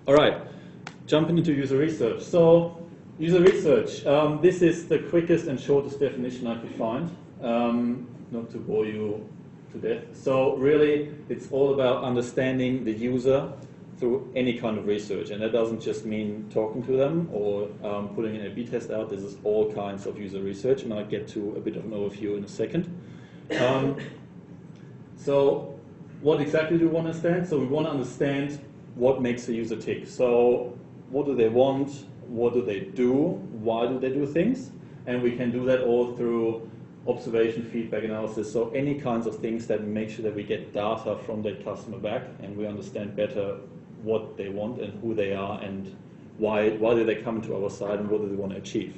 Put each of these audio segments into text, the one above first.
All right, jumping into user research. So, user research, this is the quickest and shortest definition I could find, not to bore you to death. So really, it's all about understanding the user through any kind of research, and that doesn't just mean talking to them or putting an A/B test out. This is all kinds of user research, and I'll get to a bit of an overview in a second. So what exactly do we want to understand? So we want to understand what makes a user tick. So what do they want? What do they do? Why do they do things? And we can do that all through observation, feedback analysis, so any kinds of things that make sure that we get data from that customer back and we understand better what they want and who they are and why do they come to our site and what do they want to achieve.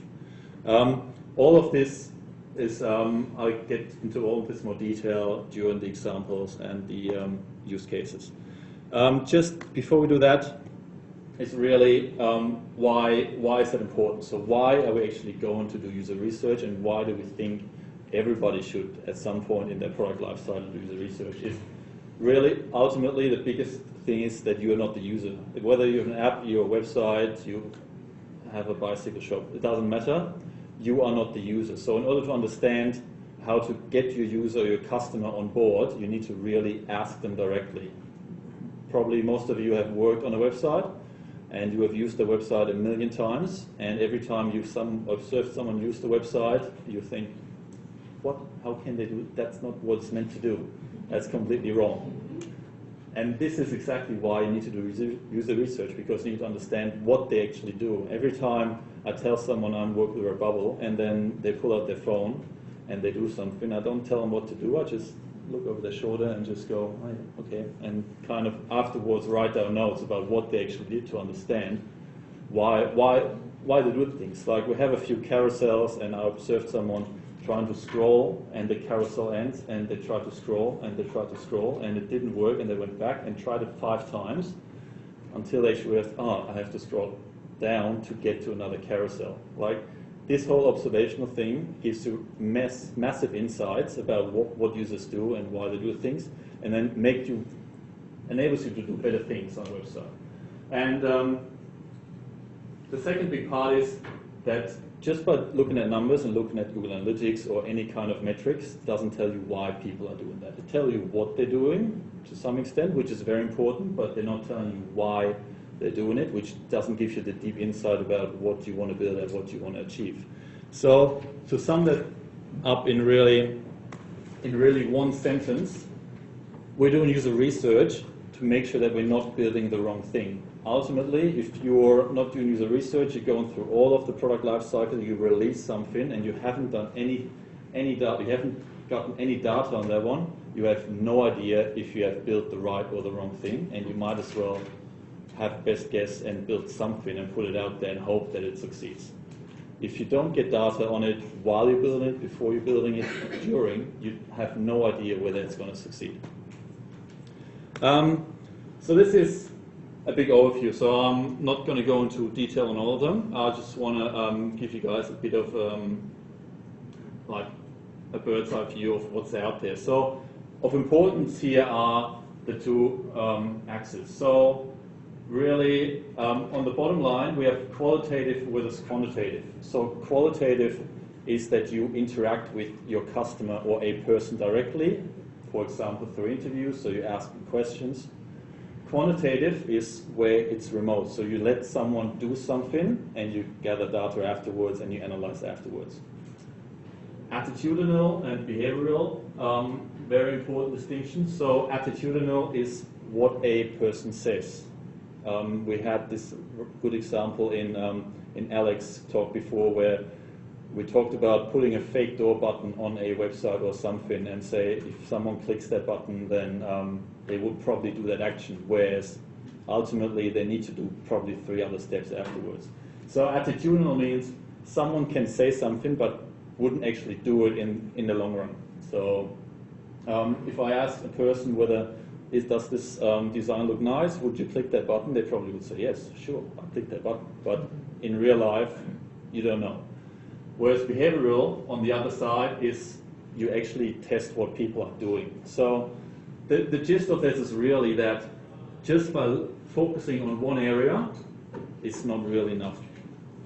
All of this is, I'll get into all of this more detail during the examples and the use cases. Just before we do that, it's really why is that important? So why are we actually going to do user research, and why do we think everybody should at some point in their product life cycle do user research? Is really ultimately the biggest thing is that you are not the user. Whether you have an app, your website, you have a bicycle shop, it doesn't matter. You are not the user. So in order to understand how to get your user, your customer on board, you need to really ask them directly. Probably most of you have worked on a website and you have used the website a million times, and every time you've observed someone use the website, you think, what? How can they do it? That's not what it's meant to do. That's completely wrong. And this is exactly why you need to do user research, because you need to understand what they actually do. Every time I tell someone I'm working with Redbubble and then they pull out their phone and they do something, I don't tell them what to do, I just look over their shoulder and just go, oh, okay, and kind of afterwards write down notes about what they actually did to understand why they do things. Like we have a few carousels and I observed someone trying to scroll and the carousel ends and they try to scroll and they try to scroll and it didn't work and they went back and tried it 5 times until they realized, oh, I have to scroll down to get to another carousel. Like this whole observational thing gives you massive insights about what users do and why they do things, and then enables you to do better things on a website. And the second big part is that just by looking at numbers and looking at Google Analytics or any kind of metrics doesn't tell you why people are doing that. It tells you what they're doing to some extent, which is very important, but they're not telling you why they're doing it, which doesn't give you the deep insight about what you want to build and what you want to achieve. So to sum that up in really one sentence, we're doing user research to make sure that we're not building the wrong thing. Ultimately, if you're not doing user research, you're going through all of the product life cycle, you release something and you haven't done any data, you haven't gotten any data on that one, you have no idea if you have built the right or the wrong thing, and you might as well have best guess and build something and put it out there and hope that it succeeds. If you don't get data on it while you're building it, before you're building it, during, you have no idea whether it's going to succeed. So this is a big overview, so I'm not going to go into detail on all of them. I just want to give you guys a bit of like a bird's eye view of what's out there. So of importance here are the 2 axes. So really, on the bottom line, we have qualitative versus quantitative. So qualitative is that you interact with your customer or a person directly, for example, through interviews, so you ask them questions. Quantitative is where it's remote, so you let someone do something and you gather data afterwards and you analyze afterwards. Attitudinal and behavioral, very important distinction. So attitudinal is what a person says. We had this good example in Alex's talk before, where we talked about putting a fake door button on a website or something and say if someone clicks that button, then they would probably do that action, whereas ultimately they need to do probably 3 other steps afterwards. So attitudinal means someone can say something but wouldn't actually do it in the long run. So if I ask a person whether does this design look nice, would you click that button? They probably would say, yes, sure, I'll click that button. But in real life, you don't know. Whereas behavioral, on the other side, is you actually test what people are doing. So the gist of this is really that just by focusing on one area is not really enough.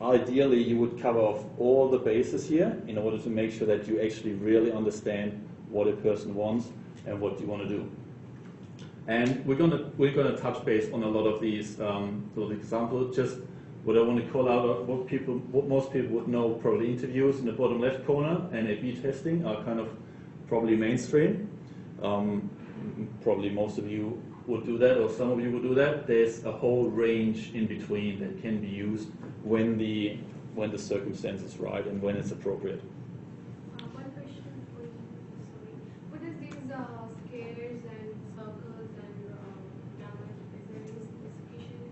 Ideally, you would cover off all the bases here in order to make sure that you actually really understand what a person wants and what you want to do. And we're gonna touch base on a lot of these sort of examples. Just what I want to call out, what most people would know, probably interviews in the bottom left corner and A/B testing are kind of probably mainstream. Probably most of you would do that, or some of you would do that. There's a whole range in between that can be used when the circumstance is right and when it's appropriate. One question for you, sorry. What is these squares and circles and gamut? Is there any specification?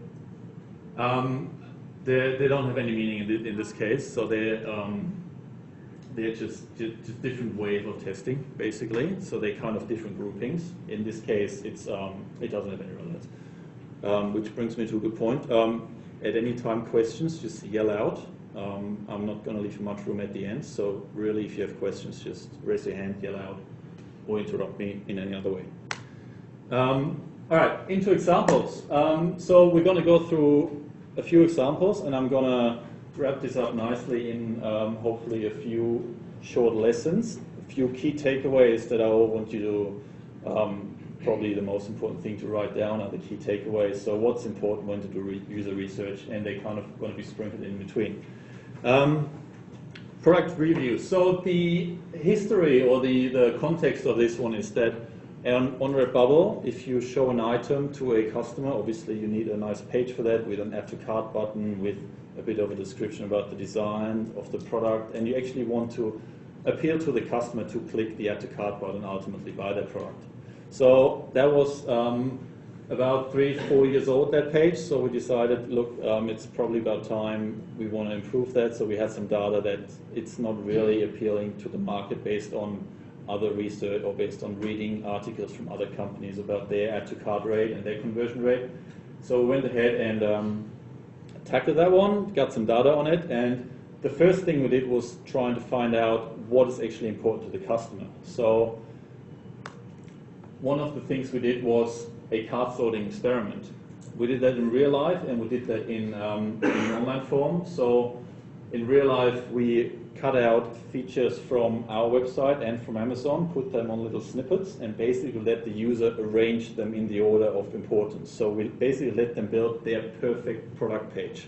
They don't have any meaning in this case, so they're just different ways of testing, basically. So they're kind of different groupings. In this case, it doesn't have any relevance. Which brings me to a good point. At any time, questions, just yell out. I'm not going to leave much room at the end, so really, if you have questions, just raise your hand, yell out, or interrupt me in any other way. All right, into examples. So we're going to go through a few examples, and I'm going to wrap this up nicely in hopefully a few short lessons, a few key takeaways that I want you to, probably the most important thing to write down are the key takeaways. So what's important when to do user research, and they're kind of going to be sprinkled in between. Product reviews. So the history or the context of this one is that on Redbubble, if you show an item to a customer, obviously you need a nice page for that with an add to cart button, with a bit of a description about the design of the product, and you actually want to appeal to the customer to click the add to cart button and ultimately buy that product. So that was about 3-4 years old, that page, so we decided, look, it's probably about time we want to improve that. So we had some data that it's not really appealing to the market based on other research or based on reading articles from other companies about their add to cart rate and their conversion rate. So we went ahead and tackled that one, got some data on it, and the first thing we did was trying to find out what is actually important to the customer. So one of the things we did was a cart sorting experiment. We did that in real life, and we did that in online form. So in real life, we cut out features from our website and from Amazon, put them on little snippets, and basically let the user arrange them in the order of importance. So we basically let them build their perfect product page.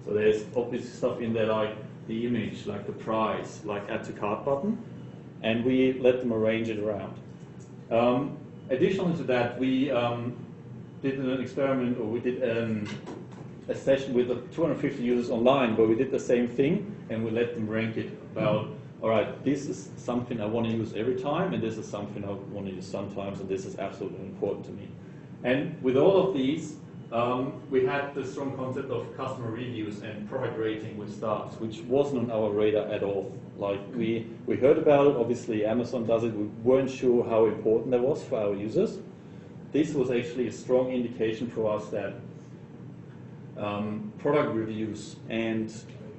So there's obviously stuff in there like the image, like the price, like add to cart button, and we let them arrange it around. Additionally to that, we did an experiment, or we did a session with 250 users online where we did the same thing, and we let them rank it about, all right, this is something I want to use every time, and this is something I want to use sometimes, and this is absolutely important to me. And with all of these, we had the strong concept of customer reviews and product rating with stars, which wasn't on our radar at all. Like we heard about it, obviously Amazon does it, we weren't sure how important that was for our users. This was actually a strong indication for us that product reviews and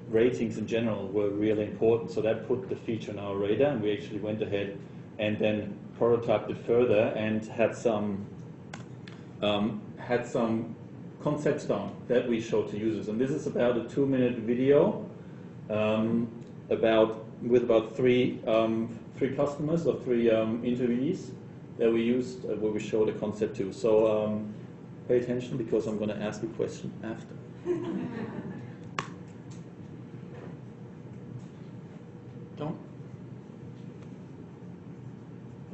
ratings in general were really important. So that put the feature on our radar, and we actually went ahead and then prototyped it further and had some concepts down that we showed to users. And this is about a 2-minute video with about three customers or 3 interviewees that we used where we showed a concept to. So pay attention, because I'm going to ask a question after. Don't.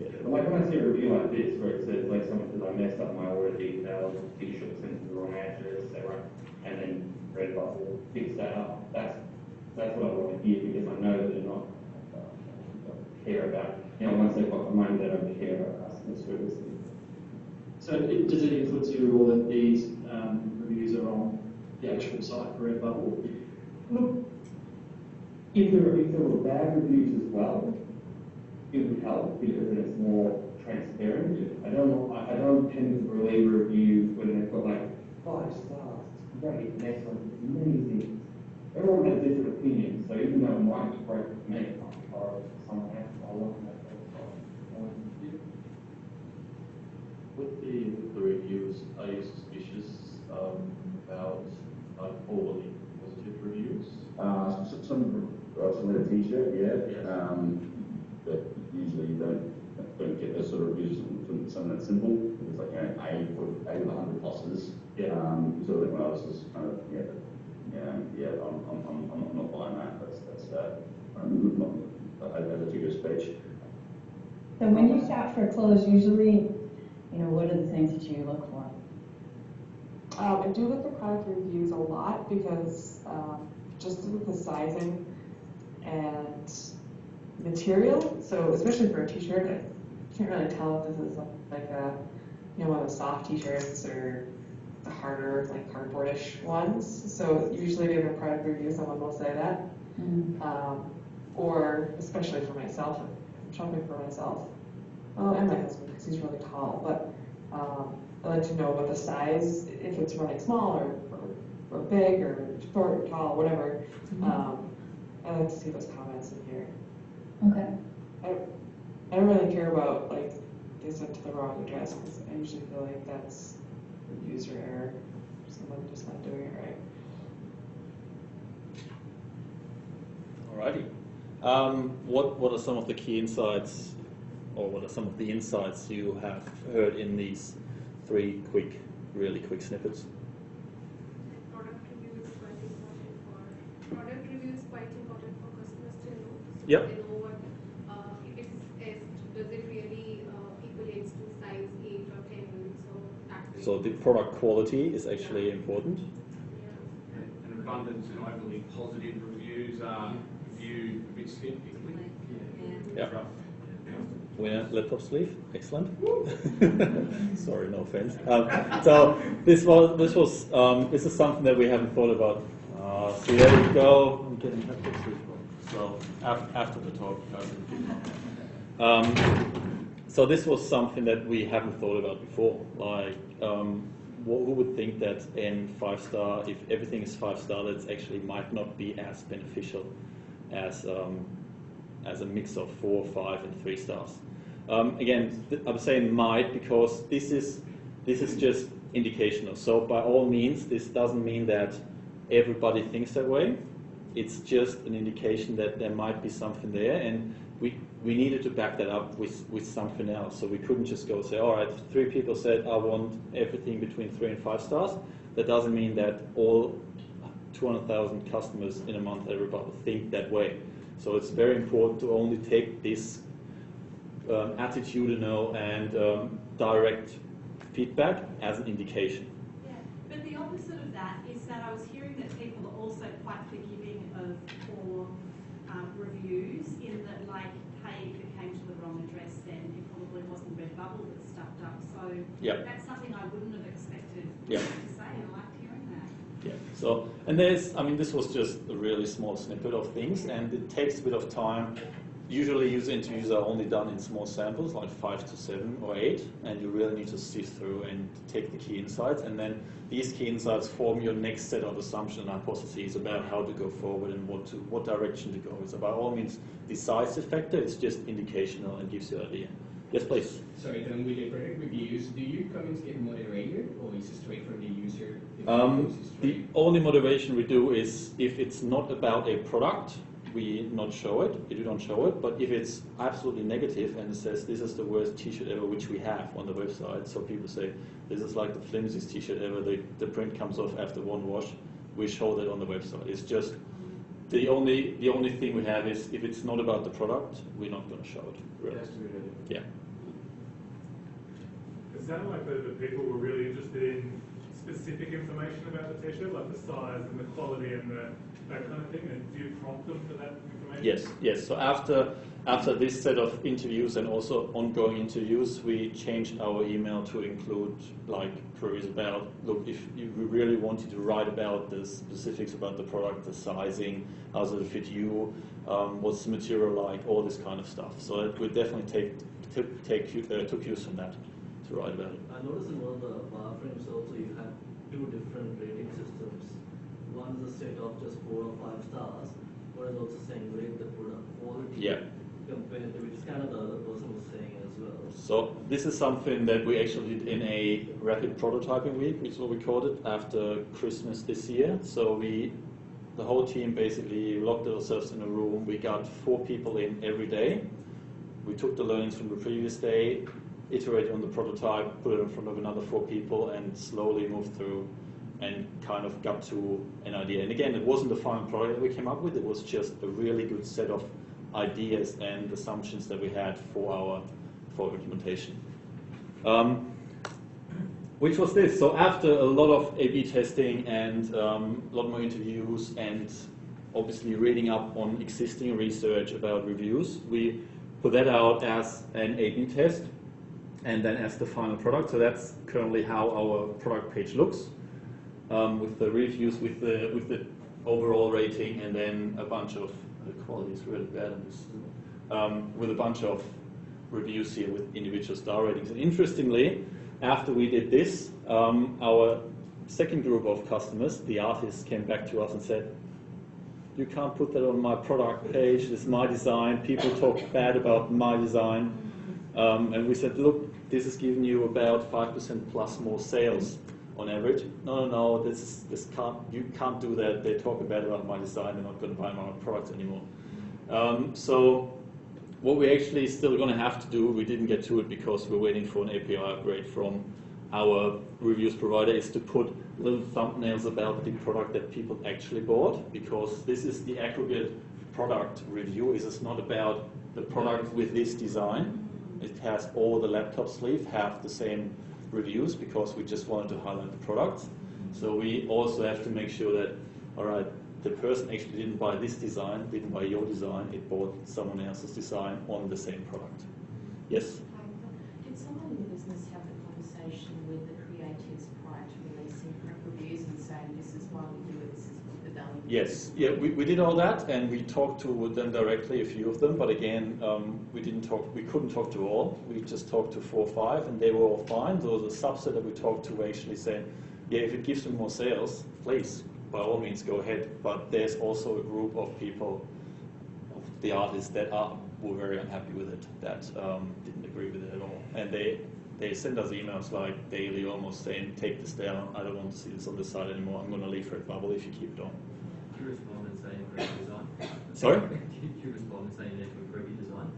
Yeah, like when I see a review like this, where it says like someone says I messed up my order details, pretty sure sent the wrong address, and then Redbubble fix that up. That's what I want to hear, because I know that they're not care about, once they've got the money, they don't care about customer service. So does it influence you at all that these reviews are on the actual site for Redbubble? Look, if there were bad reviews as well, it would help, because then it's more transparent. I don't tend to believe reviews when they've got like 5 stars, great, excellent, amazing. Everyone has different opinions, so even though it might be great for me, or someone else, I want that. With the reviews, are you suspicious about poorly positive reviews? Some with a t-shirt, yeah. Yeah. But usually you don't get those sort of reviews from something that simple. It's like, you know, A with 100 pluses. Yeah. So everyone else is kind of, I'm not buying that. That's not as a figure of speech. So when you shop for clothes, usually, what are the things that you look for? I do look at product reviews a lot because just with the sizing and material, so especially for a t-shirt, I can't really tell if this is like one of the soft t-shirts or the harder, like cardboardish ones. So usually during a product review, someone will say that. Or especially for myself, if I'm shopping for myself, and my husband because he's really tall, but I like to know what the size, if it's running small or big or short or tall, whatever. I like to see those comments in here. Okay. I don't really care about like they sent to the wrong address because I usually feel like that's a user error, someone just not doing it right. Alrighty. What are some of the key insights, or what are some of the insights you have heard in these three really quick snippets? Product review is quite important for customers to know. So Yep. they know what if it's does it really equates to size 8 or 10. So that way. So the product quality is actually important. Yeah. An abundance and overly positive reviews are viewed a bit skeptically. Yeah. Winner, laptop sleeve, excellent. Sorry, no offense. So this is something that we haven't thought about. So there we go. I'm getting laptop sleeve. So after the talk. So this was something that we haven't thought about before. Like, who would think that in 5-star, if everything is 5-star, that actually might not be as beneficial as a mix of 4, 5, and 3 stars. Again, I'm saying might because this is just indicational. So by all means, this doesn't mean that everybody thinks that way. It's just an indication that there might be something there, and we needed to back that up with something else. So we couldn't just go say, all right, 3 people said I want everything between 3 and 5 stars. That doesn't mean that all 200,000 customers in a month at Redbubble think that way. So it's very important to only take this attitudinal and direct feedback as an indication. Yeah, but the opposite of that is that I was hearing that people are also quite forgiving of poor reviews in that, like, hey, if it came to the wrong address, then it probably wasn't Redbubble that stuffed up. So Yep. that's something I wouldn't have expected Yep. to say, and I liked hearing that. Yeah. So, and this was just a really small snippet of things, and it takes a bit of time. Usually user interviews are only done in small samples, like 5 to 7 or 8, and you really need to sift through and take the key insights, and then these key insights form your next set of assumptions and hypotheses about how to go forward and what direction to go. So by all means, decisive factor, it's just indicational and gives you an idea. Yes, please. Sorry, then with the product reviews, do your comments get moderated, or is it straight from the user? The only moderation we do is if it's not about a product, we don't show it, but if it's absolutely negative and it says this is the worst t-shirt ever, which we have on the website, so people say this is like the flimsiest t-shirt ever, the print comes off after one wash, we show that on the website. It's just the only thing we have is if it's not about the product, we're not going to show it. Really. Yeah. It sounded like the people were really interested in specific information about the t-shirt, like the size and the quality and that kind of thing. And do you prompt them for that information? Yes. So after this set of interviews and also ongoing interviews, we changed our email to include like queries about, look, if we really wanted to write about the specifics about the product, the sizing, how does it fit you, what's the material like, all this kind of stuff. So we definitely took use from that to write about it. I noticed in one of the wireframes also you had 2 different rating systems. One is a set of just 4 or 5 stars, but is also saying rate the product quality. Yeah. compared to, which kind of the other person was saying as well. So this is something that we actually did in a rapid prototyping week, which is what we called it, after Christmas this year. So the whole team basically locked ourselves in a room. We got 4 people in every day. We took the learnings from the previous day, iterated on the prototype, put it in front of another 4 people, and slowly moved through and kind of got to an idea. And again, it wasn't the final product that we came up with, it was just a really good set of ideas and assumptions that we had for implementation. Which was this. So after a lot of A/B testing and a lot more interviews and obviously reading up on existing research about reviews, we put that out as an A/B test and then as the final product. So that's currently how our product page looks, with the reviews, with the overall rating, and then a bunch of, the quality is really bad on this, with a bunch of reviews here with individual star ratings. And interestingly, after we did this, our second group of customers, the artists, came back to us and said, you can't put that on my product page, it's my design, people talk bad about my design. And we said, look, this is giving you about 5% plus more sales on average. No, you can't do that, they talk bad about my design, they're not going to buy my products anymore. So what we actually still going to have to do, we didn't get to it because we're waiting for an API upgrade from our reviews provider, is to put little thumbnails about the product that people actually bought, because this is the aggregate product review. It's not about the product with this design. It has all the laptop sleeve have the same reviews because we just wanted to highlight the products. So we also have to make sure that, all right, the person actually didn't buy this design, didn't buy your design, it bought someone else's design on the same product. Yes? Did someone in the business have the conversation with the creatives prior to releasing reviews and saying this is why we do it, this is what the value is? Yes, yeah, we did all that, and we talked to them directly, a few of them, but again, we couldn't talk to all. We just talked to 4 or 5, and they were all fine. There was a subset that we talked to actually saying, yeah, if it gives them more sales, please, by all means, go ahead. But there's also a group of people, of the artists, that were very unhappy with it, that didn't agree with it at all. And they send us emails like daily, almost saying, take this down, I don't want to see this on the site anymore, I'm going to leave Redbubble if you keep it on. Do you respond and say improve your design? Sorry? Do you respond and say you need to improve your design?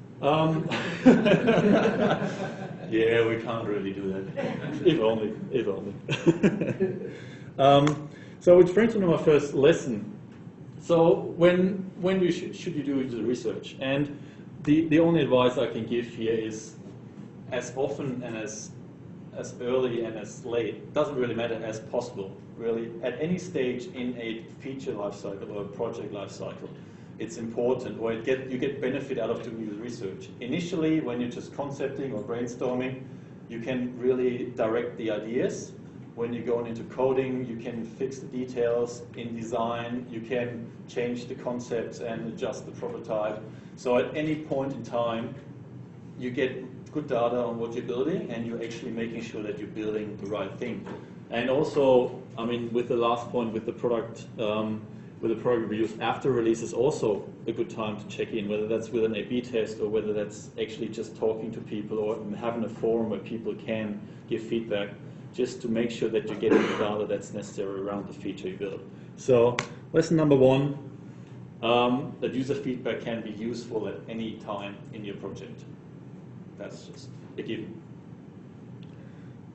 Yeah, we can't really do that. If only. So which brings me to my first lesson. So when should you do the research? And the only advice I can give here is, as often and as early and as late, doesn't really matter, as possible, really, at any stage in a feature lifecycle or a project lifecycle, it's important, or you get benefit out of doing the research. Initially, when you're just concepting or brainstorming, you can really direct the ideas. When you're going into coding, you can fix the details. In design, you can change the concepts and adjust the prototype. So at any point in time, you get good data on what you're building, and you're actually making sure that you're building the right thing. And also, I mean, with the last point, with the product reviews after release is also a good time to check in, whether that's with an A/B test or whether that's actually just talking to people or having a forum where people can give feedback, just to make sure that you're getting the data that's necessary around the feature you build. So lesson number 1, that user feedback can be useful at any time in your project. That's just a given.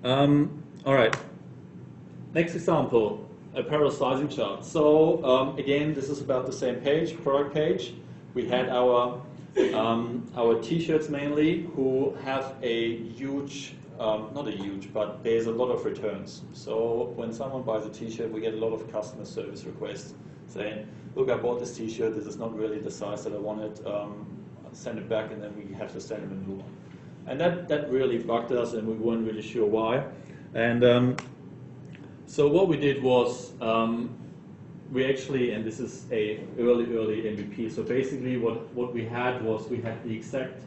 All right, next example, apparel sizing chart. So again, this is about the same page, product page. We had our t-shirts mainly, who have a huge, not a huge, but there's a lot of returns. So when someone buys a t-shirt, we get a lot of customer service requests saying, look, I bought this t-shirt, this is not really the size that I wanted, send it back, and then we have to send them a new one. And that really bugged us, and we weren't really sure why. And so what we did was, we actually, and this is a early MVP, so basically what we had was, we had the exact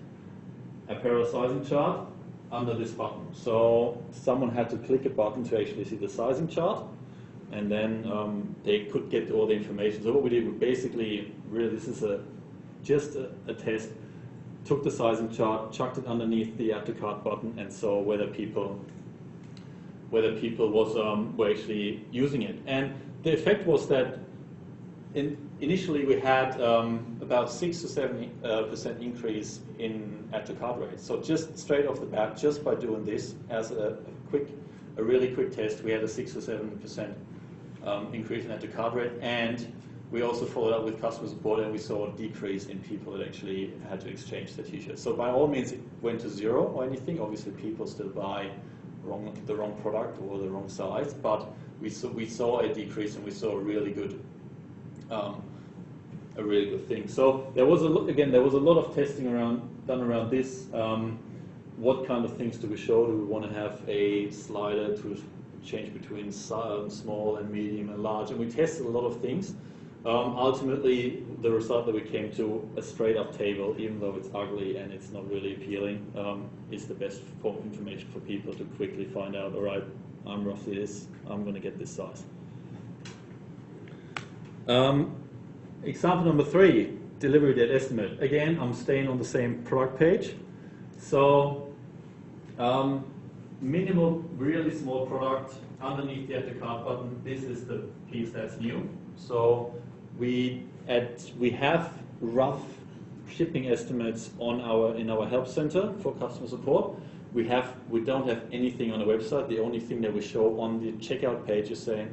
apparel sizing chart under this button. So someone had to click a button to actually see the sizing chart, and then they could get all the information. So what we did, we basically, really, this is just a test. took the sizing chart, chucked it underneath the add to cart button, and saw whether people were actually using it. And the effect was that initially we had about 6 to 7% increase in add to cart rates. So just straight off the bat, just by doing this as a really quick test, we had a 6 to 7% increase in add to cart rate, and we also followed up with customer support, and we saw a decrease in people that actually had to exchange their t-shirts. So by all means, it went to zero or anything. Obviously, people still buy the wrong product or the wrong size, but we saw a decrease, and we saw a really good thing. So there was a lot of testing done around this. What kind of things do we show? Do we want to have a slider to change between small and medium and large? And we tested a lot of things. Ultimately, the result that we came to, a straight up table, even though it's ugly and it's not really appealing, is the best form of information for people to quickly find out, all right, I'm roughly this, I'm going to get this size. Example number 3, delivery date estimate. Again, I'm staying on the same product page. So, minimal, really small product, underneath the add to cart button, this is the piece that's new. So we have rough shipping estimates in our help center for customer support. We don't have anything on the website. The only thing that we show on the checkout page is saying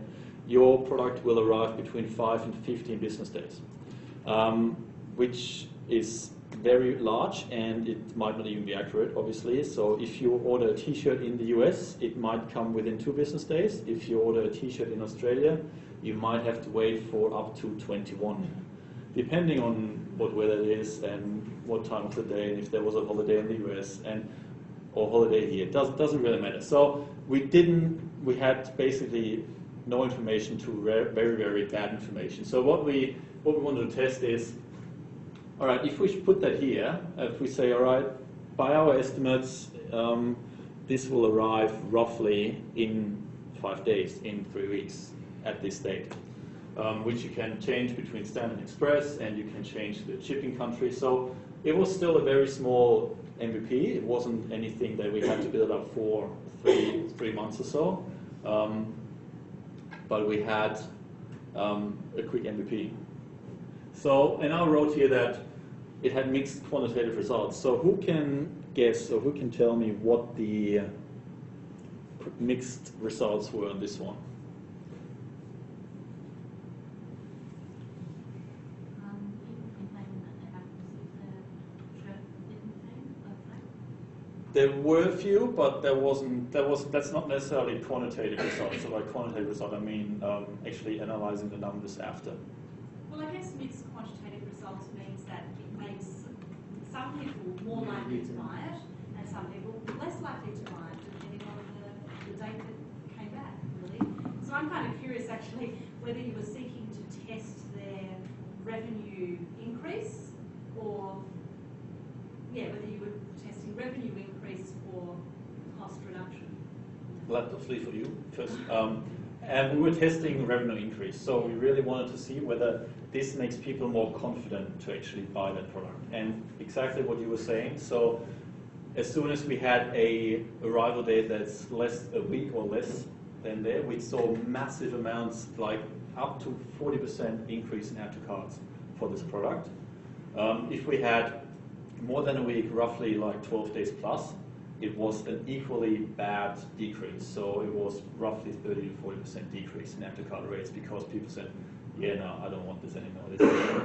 your product will arrive between 5 and 15 business days, which is very large, and it might not even be accurate, obviously. So if you order a t-shirt in the US, it might come within 2 business days. If you order a t-shirt in Australia, you might have to wait for up to 21, depending on what weather it is and what time of the day, and if there was a holiday in the US or holiday here. It doesn't really matter. So we had basically no information to very, very bad information. So what we wanted to test is, all right, if we put that here, if we say, all right, by our estimates, this will arrive roughly in 5 days, in 3 weeks at this date, which you can change between standard and express, and you can change the shipping country. So it was still a very small MVP. It wasn't anything that we had to build up for three months or so, but we had a quick MVP. So, and I wrote here that it had mixed quantitative results. So who can guess, or who can tell me what the mixed results were on this one? There were a few, but that's not necessarily quantitative results. So by quantitative result, I mean actually analyzing the numbers after. Well, I guess mixed quantitative results means that it makes some people more likely to buy it, and some people less likely to buy it, depending on the date that came back, really. So I'm kind of curious, actually, whether you were seeking to test their revenue increase, or, whether you were testing revenue increase or cost reduction. Laptop sleeve for you first. And we were testing revenue increase. So we really wanted to see whether this makes people more confident to actually buy that product. And exactly what you were saying. So as soon as we had a arrival date that's a week or less than there, we saw massive amounts, like up to 40% increase in add to carts for this product. If we had more than a week, roughly like 12 days plus, it was an equally bad decrease. So it was roughly 30 to 40% decrease in add to cart rates, because people said, yeah, no, I don't want this anymore.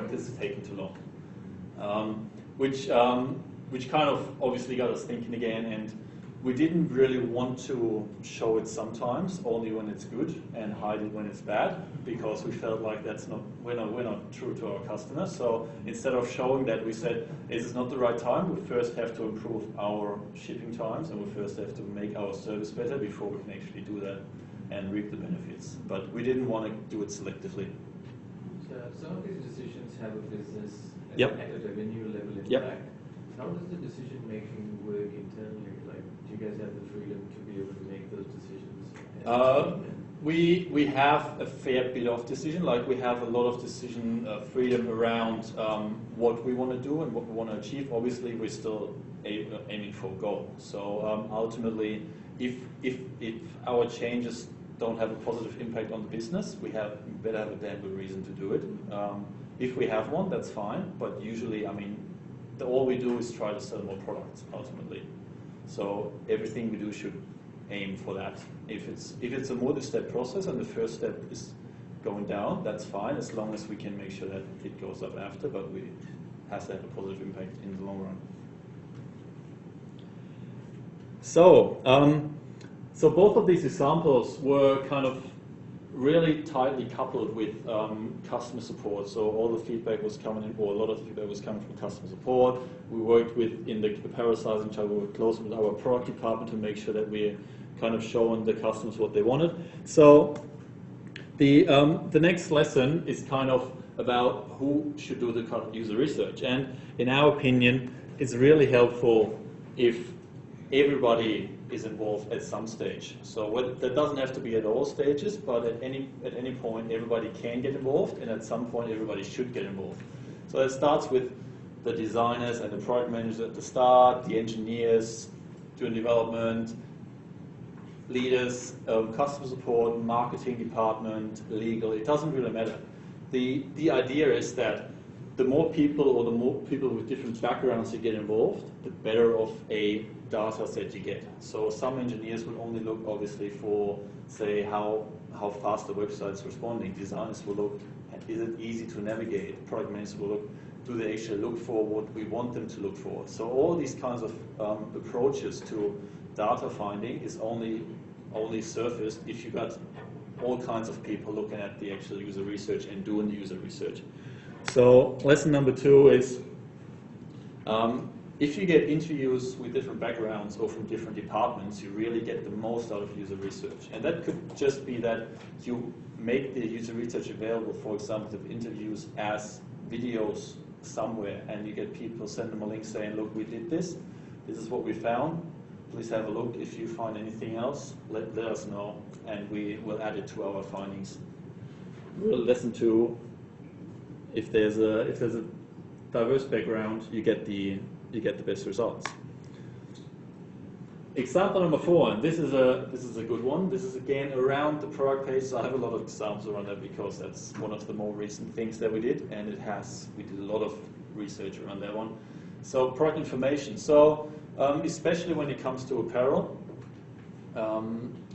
This is taking too long. Which kind of obviously got us thinking again, and we didn't really want to show it sometimes, only when it's good, and hide it when it's bad, because we felt like we're not true to our customers. So instead of showing that, we said, this is not the right time. We first have to improve our shipping times, and we first have to make our service better before we can actually do that and reap the benefits. But we didn't want to do it selectively. So some of these decisions have a business Yep. at a revenue level impact. Yep. How does the decision making work internally? Like, do you guys have the freedom to be able to make those decisions? we have a fair bit of decision, like we have a lot of decision freedom around what we want to do and what we want to achieve. Obviously, we're still aiming for a goal. So ultimately, if our changes don't have a positive impact on the business, we better have a damn good reason to do it. If we have one, that's fine, but usually, I mean, all we do is try to sell more products, ultimately. So everything we do should aim for that. If it's a multi-step process and the first step is going down, that's fine, as long as we can make sure that it goes up after, but it has to have a positive impact in the long run. So, so both of these examples were kind of really tightly coupled with customer support. So all the feedback was coming in, or a lot of the feedback was coming from customer support. We worked with, in the Apparel sizing chart, we worked closely with our product department to make sure that we're kind of showing the customers what they wanted. So the next lesson is kind of about who should do the user research. And in our opinion, it's really helpful if everybody is involved at some stage. So that doesn't have to be at all stages, but at any point everybody can get involved, and at some point everybody should get involved. So it starts with the designers and the product managers at the start, the engineers doing development, leaders, customer support, marketing department, legal, it doesn't really matter. The idea is that the more people, or the more people with different backgrounds you get involved, the better of a data set you get. So some engineers will only look, obviously, for, say, how fast the website's responding. Designers will look, is it easy to navigate? Product managers will look, do they actually look for what we want them to look for? So all these kinds of approaches to data finding is only surfaced if you got all kinds of people looking at the actual user research and doing the user research. So lesson number 2 is if you get interviews with different backgrounds or from different departments, you really get the most out of user research. And that could just be that you make the user research available, for example, of interviews as videos somewhere, and you get people, send them a link saying, look, we did this, this is what we found, please have a look. If you find anything else, let us know, and we will add it to our findings. Lesson 2, if there's a diverse background, you get the best results. Example number 4, and this is a good one. This is again around the product page. So I have a lot of examples around that because that's one of the more recent things that we did, and we did a lot of research around that one. So product information. So especially when it comes to apparel,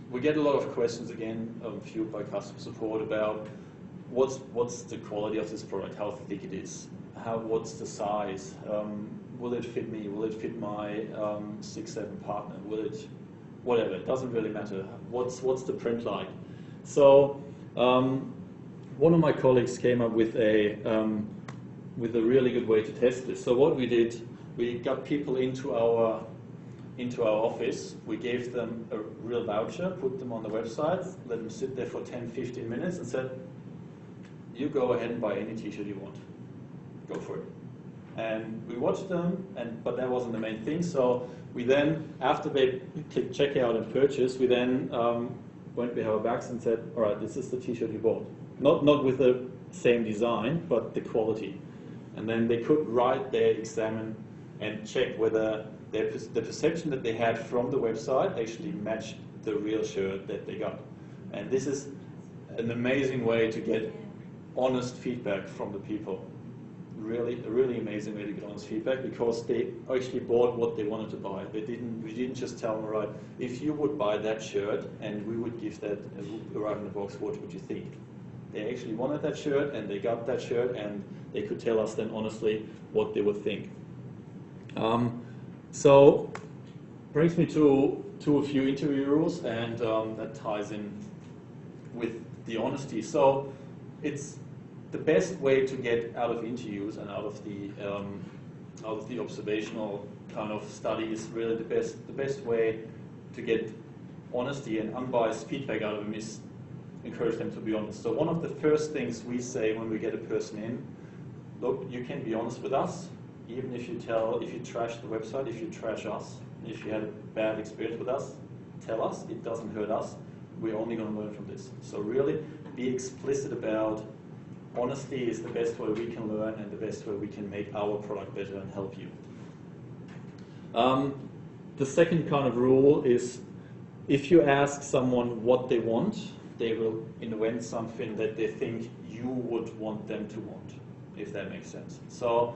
we get a lot of questions again, fueled by customer support, about what's the quality of this product, how thick it is, what's the size, will it fit me, will it fit my 6-7 partner, will it, whatever, it doesn't really matter. What's the print like? So one of my colleagues came up with a really good way to test this. So what we did, we got people into our office, we gave them a real voucher, put them on the website, let them sit there for 10-15 minutes and said, you go ahead and buy any t-shirt you want. Go for it. And we watched them, but that wasn't the main thing. So we then, after they clicked checkout and purchase, we then went behind our backs and said, all right, this is the t-shirt you bought. Not with the same design, but the quality. And then they could right there examine and check whether the perception that they had from the website actually matched the real shirt that they got. And this is an amazing way to get honest feedback from the people. Really, a really amazing way to get honest feedback, because they actually bought what they wanted to buy. We didn't just tell them, all right, if you would buy that shirt and we would give that arrive in the box, what would you think? They actually wanted that shirt and they got that shirt, and they could tell us then honestly what they would think. So brings me to a few interview rules, and that ties in with the honesty. So it's the best way to get out of interviews and out of the observational kind of study is really the best way to get honesty and unbiased feedback out of them is encourage them to be honest. So one of the first things we say when we get a person in, look, you can be honest with us, even if you trash the website, if you trash us, if you had a bad experience with us, tell us, it doesn't hurt us. we're only going to learn from this. So really be explicit about honesty is the best way we can learn and the best way we can make our product better and help you. The second kind of rule is if you ask someone what they want, they will invent something that they think you would want them to want, if that makes sense. So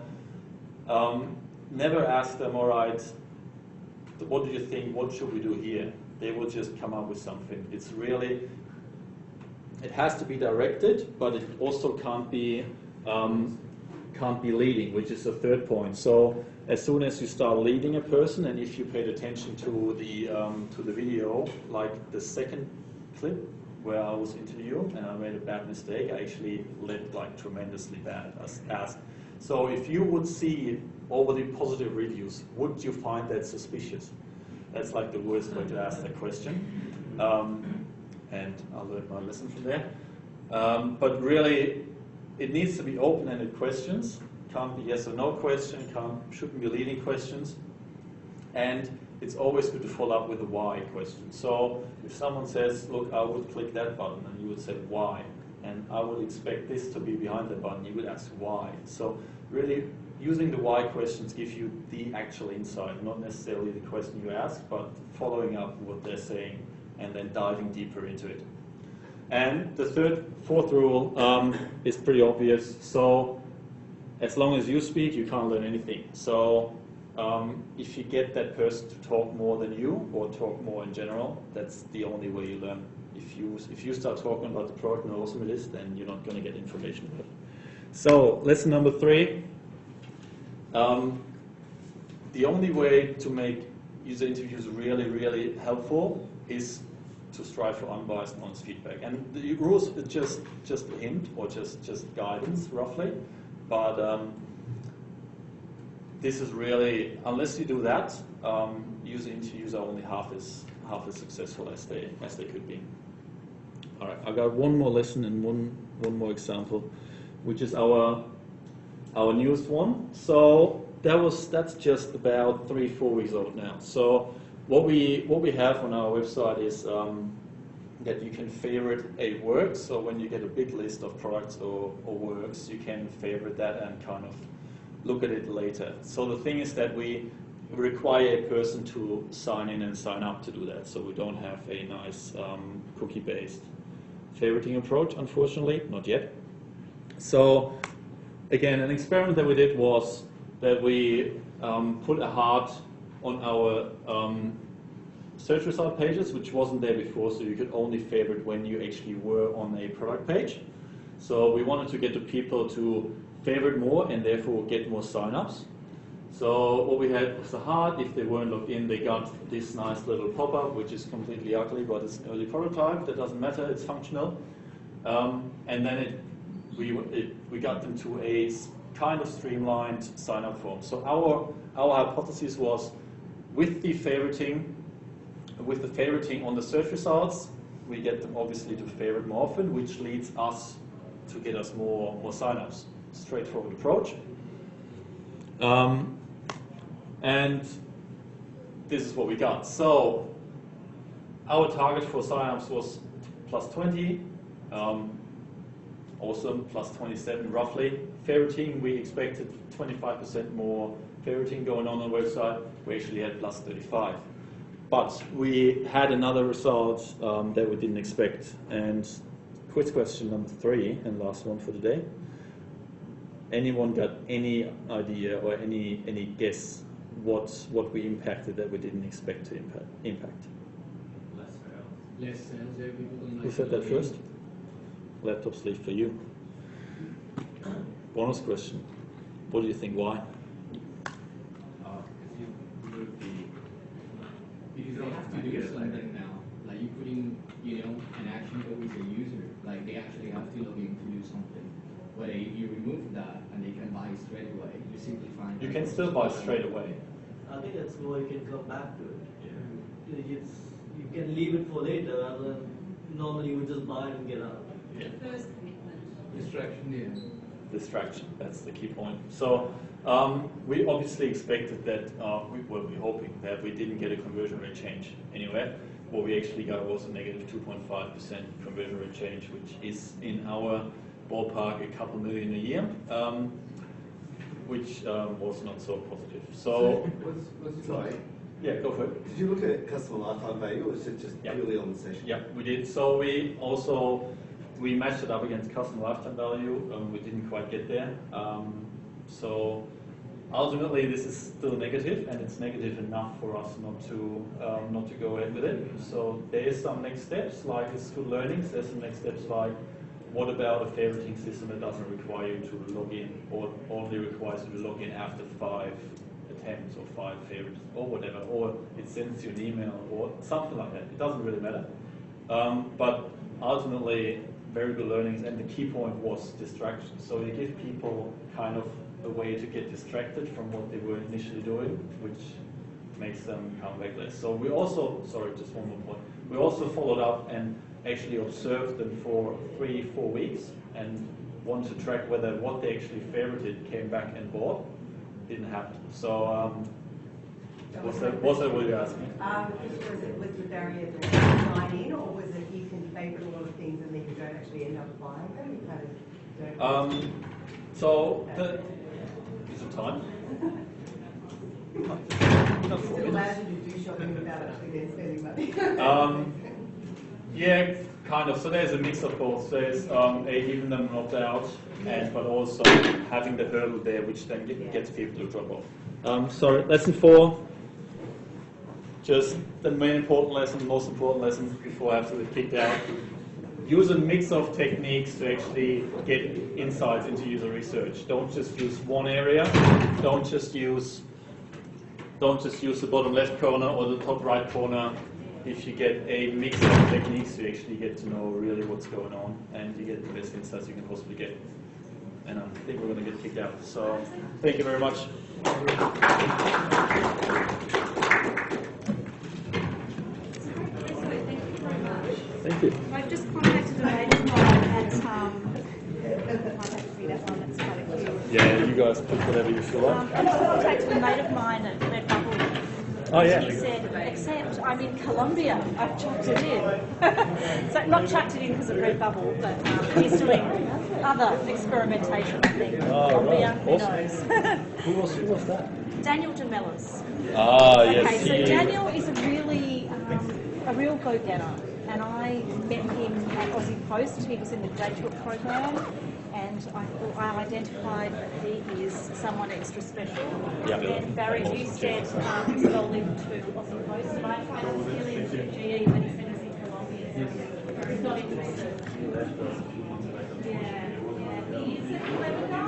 never ask them, all right, what do you think, what should we do here? They will just come up with something. It's really, it has to be directed, but it also can't be leading, which is the third point. So as soon as you start leading a person, and if you paid attention to the video, like the second clip where I was interviewed and I made a bad mistake, I actually led like tremendously bad as asked. So if you would see overly positive reviews, would you find that suspicious? That's like the worst way to ask that question. And I learned my lesson from there. But really, it needs to be open-ended questions. Can't be yes or no question, shouldn't be leading questions. And it's always good to follow up with a why question. So if someone says, look, I would click that button, and you would say why, and I would expect this to be behind the button, you would ask why. So really using the why questions give you the actual insight, not necessarily the question you ask, but following up what they're saying and then diving deeper into it. And the fourth rule is pretty obvious. So as long as you speak, you can't learn anything. So if you get that person to talk more than you or talk more in general, that's the only way you learn. If you start talking about the product and how awesome it is, then you're not going to get information about it. So lesson number 3. The only way to make user interviews really, really helpful is to strive for unbiased and honest feedback. And the rules are just a hint or just guidance, roughly. But this is really, unless you do that, user interviews are only half as successful as they could be. All right, I got one more lesson and one more example, which is our newest one. So that's just about 3-4 weeks old now. So what we have on our website is that you can favorite a work. So when you get a big list of products or works, you can favorite that and kind of look at it later. So the thing is that we require a person to sign in and sign up to do that. So we don't have a nice cookie-based favoriting approach, unfortunately, not yet. So again, an experiment that we did was that we put a heart on our search result pages, which wasn't there before, so you could only favorite when you actually were on a product page. So we wanted to get the people to favorite more and therefore get more signups. So what we had was a heart. If they weren't logged in, they got this nice little pop-up, which is completely ugly, but it's an early prototype. That doesn't matter, it's functional. And then we got them to a kind of streamlined sign-up form. So our hypothesis was with the favoriting on the search results, we get them obviously to favorite more often, which leads us to get us more signups. Straightforward approach. And this is what we got. So our target for signups was +20. Awesome, +27 roughly. Favoriting, we expected 25% more favoriting going on the website. We actually had +35. But we had another result that we didn't expect. And quiz question number 3 and last one for the day. Anyone got any idea or any guess what we impacted that we didn't expect to impact? Less sales. Who said that first? Laptop sleeve for you. Bonus question. What do you think? Why? Because they have to do something now. Like you putting, an action code with your user. Like they actually have to log in to do something. But you remove that and they can buy straight away. You simplify. You can still buy straight away. I think that's why you can come back to it. Yeah. You can leave it for later rather than normally you would just buy it and get out. Yeah. First commitment. Distraction, yeah. Distraction, that's the key point. So we obviously expected that, we were hoping that we didn't get a conversion rate change anywhere. what we actually got was a negative 2.5% conversion rate change, which is in our ballpark a couple million a year, which was not so positive. So yeah, go for it. Did you look at customer lifetime value, or was it just purely on the session? Yeah, we did. So we matched it up against customer lifetime value. We didn't quite get there. So ultimately, this is still negative, and it's negative enough for us not to go ahead with it. So there is some next steps, like it's good learnings. There's some next steps like, what about a favoriting system that doesn't require you to log in, or only requires you to log in after 5 attempts or 5 favorites or whatever, or it sends you an email or something like that. It doesn't really matter. But ultimately, very good learnings, and the key point was distraction. So you give people kind of a way to get distracted from what they were initially doing, which makes them come back less. So we also, sorry, just one more point. We also followed up and actually observed them for 3-4 weeks and wanted to track whether what they actually favorited came back and bought. Didn't happen. So was that what you're asking? Was the barrier to sign in, or was it you can favourite a lot of things and then you don't actually end up buying them? You kind of don't. So is it time? Still allows you to do shopping without actually then spending money. Yeah, kind of. So there's a mix of both. There's giving them an opt-out, but also having the hurdle there, which then gets people to drop off. Sorry, lesson 4. Just the main important lesson, most important lesson before I have to be kicked out. Use a mix of techniques to actually get insights into user research. Don't just use one area. Don't just use the bottom left corner or the top right corner. If you get a mix of techniques, you actually get to know really what's going on, and you get the best insights you can possibly get. And I think we're going to get kicked out. So thank you very much. Thank you. I've just contacted a mate of mine at Yeah, you guys put whatever you feel like. I've just contacted a mate of mine at Redbubble. Oh yeah. He said, except I'm in Colombia, I've chucked it in. So not chucked it in because of Redbubble, but he's doing other experimentation, I think. Colombia, right. Awesome. Who knows? Who was that? Daniel Demellis. Ah, yes. Okay, so Daniel is a real go-getter. And I met him at Aussie Post. He was in the graduate program, and I identified that he is someone extra special. Yeah. And Barry Newstead sold him to Aussie Post, and I was feeling to GE when he said he's in Colombia. So he's not interested. Yeah, he is a clever guy.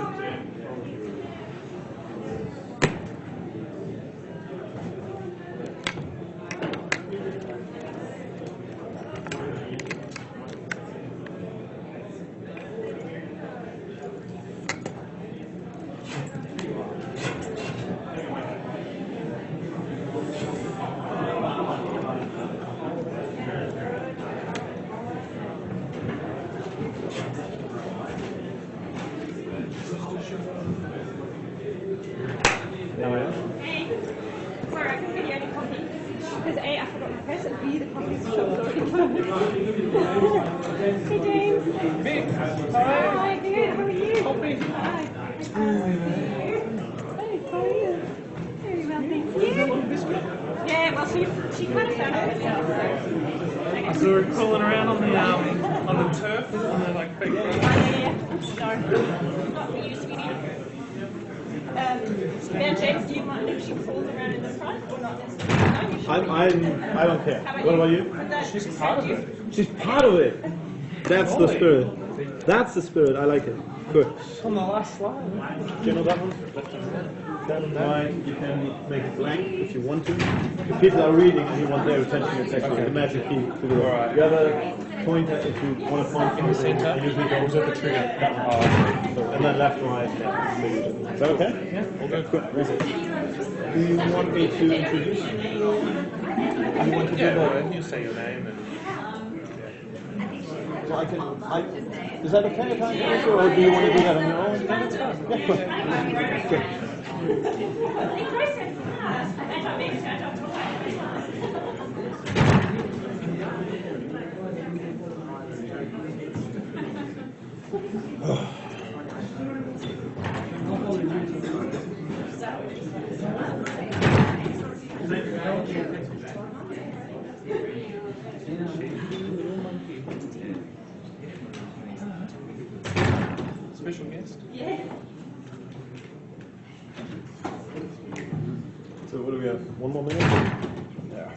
Hey, sorry, I couldn't get you any coffee. Because A, I forgot my purse, and B, the coffee's shop's already closed. Hey James. Vic. Hi, good, how are you? Coffee. Hi. Hey, how are you? Very well, thank you. Yeah, well, she kind of found it earlier. So we're crawling around on the turf, on the like big road. No, not for you, sweetie. Now, James, do you mind if she crawls around in the front or not necessarily? I don't care. What about you? She's part of it. She's part of it. That's the spirit. That's the spirit. I like it. Good. On the last slide. Do you know that one? You can make it blank if you want to. If people are reading and you want their attention, it's actually the magic key to do it. The other pointer, if you want to point in the center, usually goes at the trigger. and then left, right. Yeah. Is that okay? Yeah. All good. Good. Do you want me to introduce you? You want to do that? You say your name and. So is that okay if I introduce you, or do you want to do that on your own? No, it's fine. Yeah, cool. Good. Special guest? Yeah. So what do we have? 1 more minute? Yeah.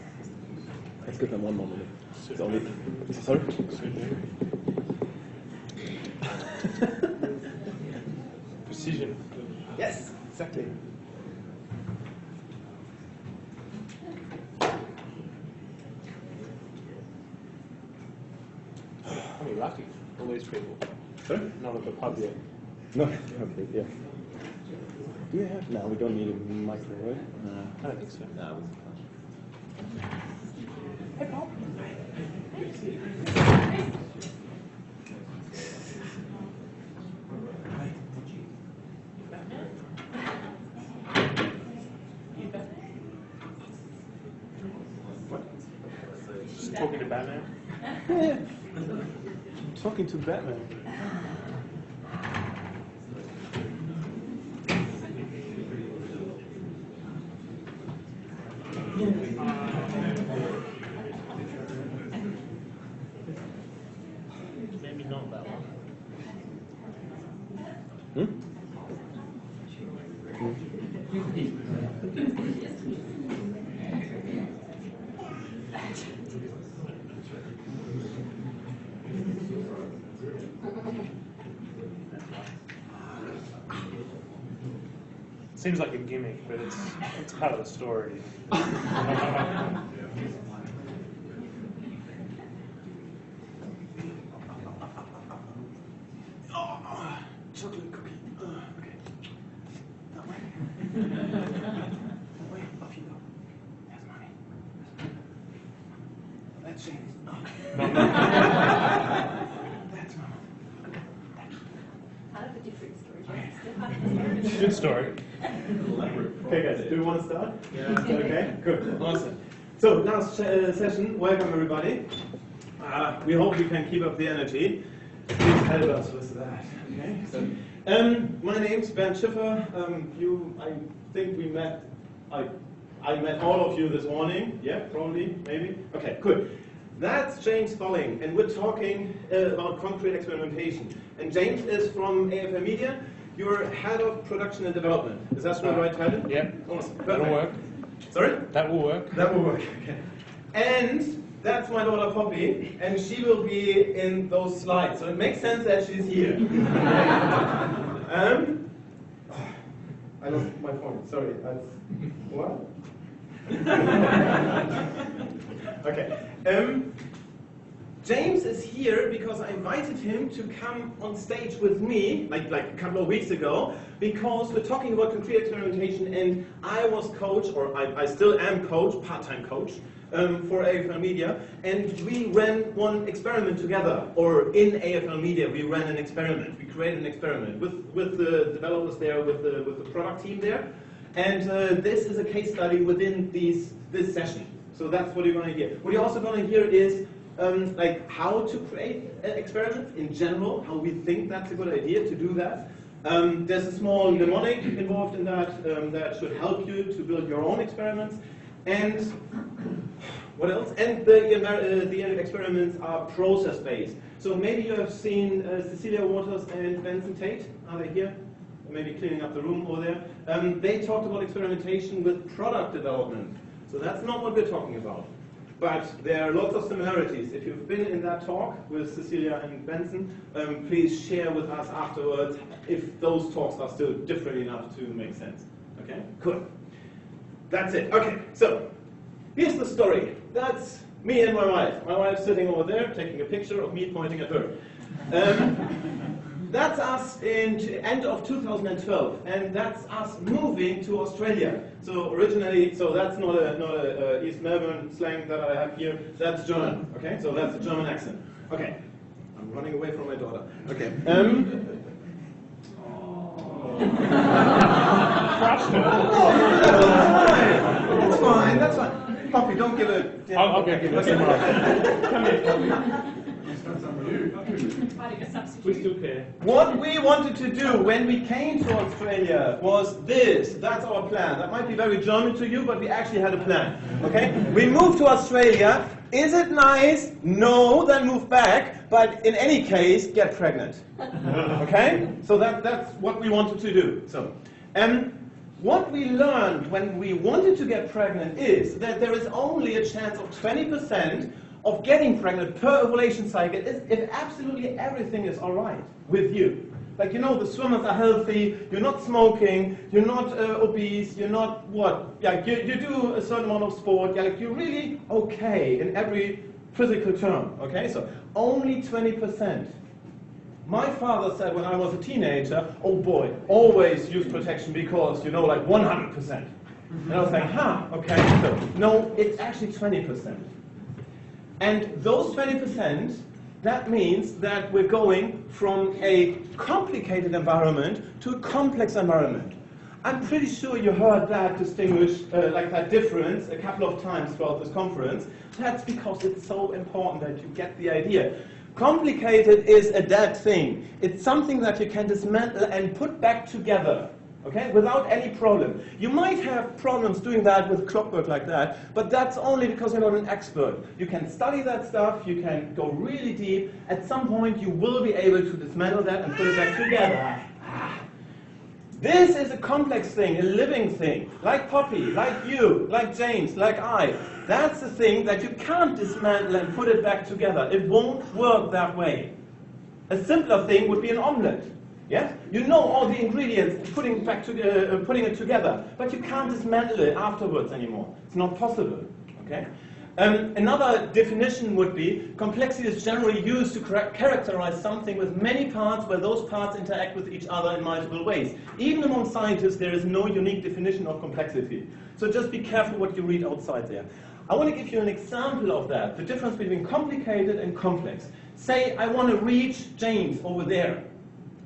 Let's give them 1 more minute. It's only. Sorry? Precision. Yes, exactly. I mean, lucky, all these people. Sorry? Not at the pub yet. No, okay, yeah. Do we have? No, we don't need a micro, right? I don't think so. No. Hey, Paul. Just talking to Batman? Yeah. Talking to Batman. Maybe not that one. Seems like a gimmick, but it's part of the story. Chocolate cookie. Okay. That way. That way. Off you go. There's money. That's James. That's Mama. I have a different story. Good story. Okay, guys, do you want to start? Yeah. Okay, good. Awesome. So, last session, welcome everybody. We hope we can keep up the energy. Please help us with that. Okay. So, my name's Ben Schiffer. I think we met. I met all of you this morning. Yeah, probably, maybe. Okay, good. That's James Folling, and we're talking about concrete experimentation. And James is from AFL Media. You're head of production and development. Is that the right title? Yeah. Awesome. That'll work. Sorry? That will work. That will work. Okay. And that's my daughter Poppy, and she will be in those slides. So it makes sense that she's here. I lost my point. Sorry. What? Okay. James is here because I invited him to come on stage with me, like a couple of weeks ago, because we're talking about concrete experimentation, and I was coach, or I still am coach, part-time coach, for AFL Media, and we ran one experiment together, or in AFL Media we ran an experiment. We created an experiment with the developers there, with the product team there, and this is a case study within this session. So that's what you're going to hear. What you're also going to hear is like how to create experiments in general, how we think that's a good idea to do that. There's a small mnemonic involved in that that should help you to build your own experiments. And what else? And the experiments are process-based. So maybe you have seen Cecilia Waters and Benson Tate. Are they here? Or maybe cleaning up the room over there. They talked about experimentation with product development. So that's not what we're talking about. But there are lots of similarities. If you've been in that talk with Cecilia and Benson, please share with us afterwards if those talks are still different enough to make sense. Okay? Cool. That's it. Okay, so here's the story. That's me and my wife. My wife's sitting over there taking a picture of me pointing at her. That's us in end of 2012, and that's us moving to Australia. So originally, so that's not a East Melbourne slang that I have here. That's German. Okay, so that's a German accent. Okay, I'm running away from my daughter. Okay. Crushed her. That's fine. That's fine. Poppy, don't give it. I'll give it some more. Come here, Poppy. We still care. What we wanted to do when we came to Australia was this. That's our plan. That might be very German to you, but we actually had a plan. Okay? We moved to Australia. Is it nice? No, then move back. But in any case, get pregnant. Okay? So that's what we wanted to do. So, what we learned when we wanted to get pregnant is that there is only a chance of 20% of getting pregnant per ovulation cycle if absolutely everything is all right with you. Like, you know, the swimmers are healthy, you're not smoking, you're not obese, you're not what? Yeah, you do a certain amount of sport, yeah, like you're really okay in every physical term, okay? So only 20%. My father said when I was a teenager, oh boy, always use protection because, you know, like 100%. And I was like, okay, so no, it's actually 20%. And those 20%, that means that we're going from a complicated environment to a complex environment. I'm pretty sure you heard that like that difference a couple of times throughout this conference. That's because it's so important that you get the idea. Complicated is a dead thing. It's something that you can dismantle and put back together, okay, without any problem. You might have problems doing that with clockwork like that, but that's only because you're not an expert. You can study that stuff, you can go really deep. At some point, you will be able to dismantle that and put it back together. This is a complex thing, a living thing, like Poppy, like you, like James, like I. That's the thing that you can't dismantle and put it back together. It won't work that way. A simpler thing would be an omelette. Yes? You know all the ingredients, putting it together, but you can't dismantle it afterwards anymore. It's not possible. Okay? Another definition would be complexity is generally used to characterize something with many parts where those parts interact with each other in multiple ways. Even among scientists, there is no unique definition of complexity. So just be careful what you read outside there. I want to give you an example of that, the difference between complicated and complex. Say I want to reach James over there.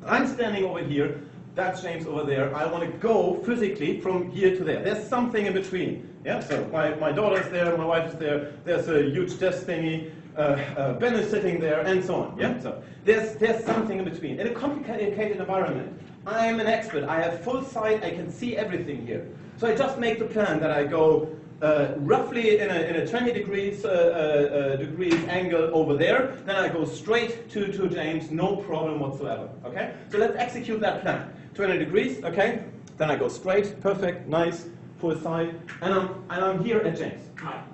I'm standing over here, that's James over there. I want to go physically from here to there. There's something in between. Yeah, so my daughter's there, my wife is there, there's a huge desk thingy, Ben is sitting there, and so on. Yeah, so there's something in between. In a complicated environment, I'm an expert. I have full sight, I can see everything here. So I just make the plan that I go roughly in a 20 degrees angle over there, then I go straight to James, no problem whatsoever. Okay? So let's execute that plan. 20 degrees, okay? Then I go straight, perfect, nice, full sight, and I'm here at James.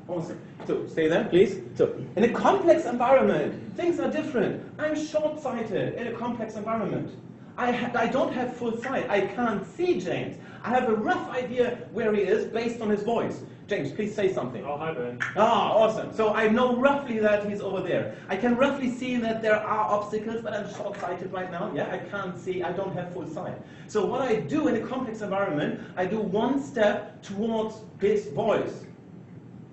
Awesome. So stay there, please. So in a complex environment, things are different. I'm short-sighted in a complex environment. I don't have full sight. I can't see James. I have a rough idea where he is based on his voice. James, please say something. Oh, hi, Ben. Ah, awesome. So I know roughly that he's over there. I can roughly see that there are obstacles, but I'm short-sighted right now. Yeah, I can't see. I don't have full sight. So what I do in a complex environment, I do one step towards his voice.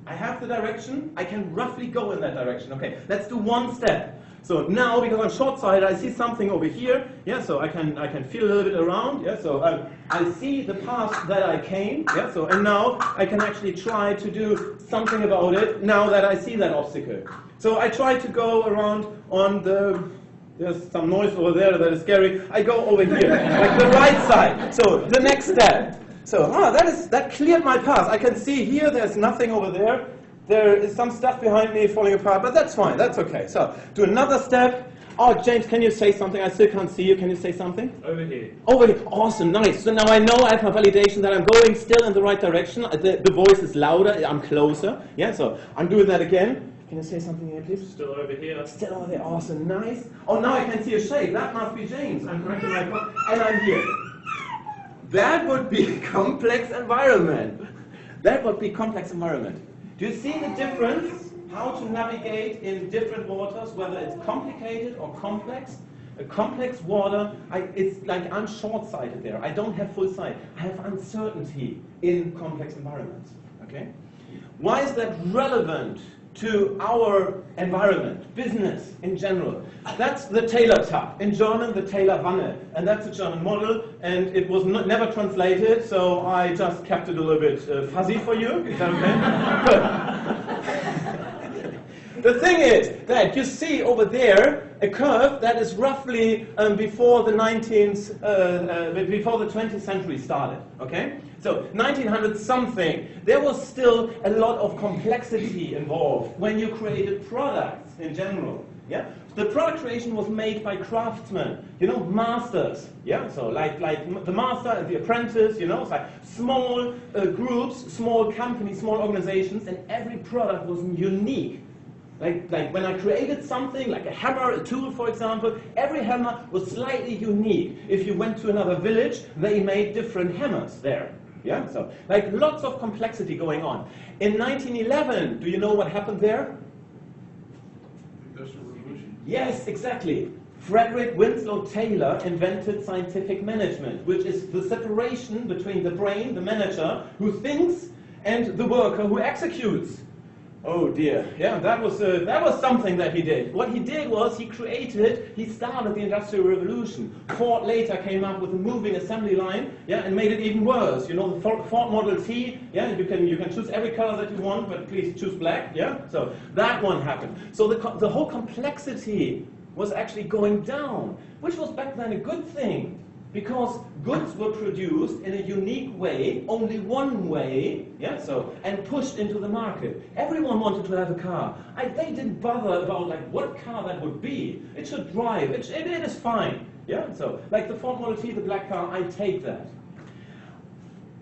I have the direction. I can roughly go in that direction. Okay, let's do one step. So now, because I'm short-sighted, I see something over here. Yeah, so I can feel a little bit around. Yeah, so I see the path that I came. Yeah, so and now I can actually try to do something about it. Now that I see that obstacle, so I try to go around on the. There's some noise over there that is scary. I go over here, like the right side. So the next step. So that cleared my path. I can see here. There's nothing over there. There is some stuff behind me falling apart, but that's fine, that's okay. So, do another step. Oh, James, can you say something? I still can't see you. Can you say something? Over here. Over here. Awesome, nice. So now I know I have my validation that I'm going still in the right direction. The voice is louder, I'm closer. Yeah, so I'm doing that again. Can you say something here, please? Still over here. Still over there. Awesome, nice. Oh, now I can see a shape. That must be James. I'm correcting my point. And I'm here. That would be a complex environment. That would be complex environment. Do you see the difference? How to navigate in different waters, whether it's complicated or complex? A complex water, it's like I'm short-sighted there. I don't have full sight. I have uncertainty in complex environments. Okay? Why is that relevant to our environment, business in general? That's the Taylor tub. In German, the Taylor Wanne. And that's a German model, and it was never translated, so I just kept it a little bit fuzzy for you. Is that okay? Good. the thing is that you see over there a curve that is roughly before the 20th century started, okay? So 1900 something, there was still a lot of complexity involved when you created products in general, yeah? The product creation was made by craftsmen, you know, masters, yeah? So like the master and the apprentice, you know, it's like small groups, small companies, small organizations, and every product was unique. Like when I created something, like a hammer, a tool, for example, every hammer was slightly unique. If you went to another village, they made different hammers there. Yeah, so like lots of complexity going on. In 1911, do you know what happened there? Industrial Revolution. Yes, exactly. Frederick Winslow Taylor invented scientific management, which is the separation between the brain, the manager, who thinks, and the worker who executes. Oh dear, yeah, that was something that he did. What he did was he started the Industrial Revolution. Ford later came up with a moving assembly line, yeah, and made it even worse. You know, the Ford Model T, yeah, you can choose every color that you want, but please choose black, yeah. So that one happened. So the whole complexity was actually going down, which was back then a good thing. Because goods were produced in a unique way, only one way, yeah, so, and pushed into the market. Everyone wanted to have a car. They didn't bother about like what car that would be. It should drive. It is fine. Yeah, so like the Ford Model T, the black car, I take that.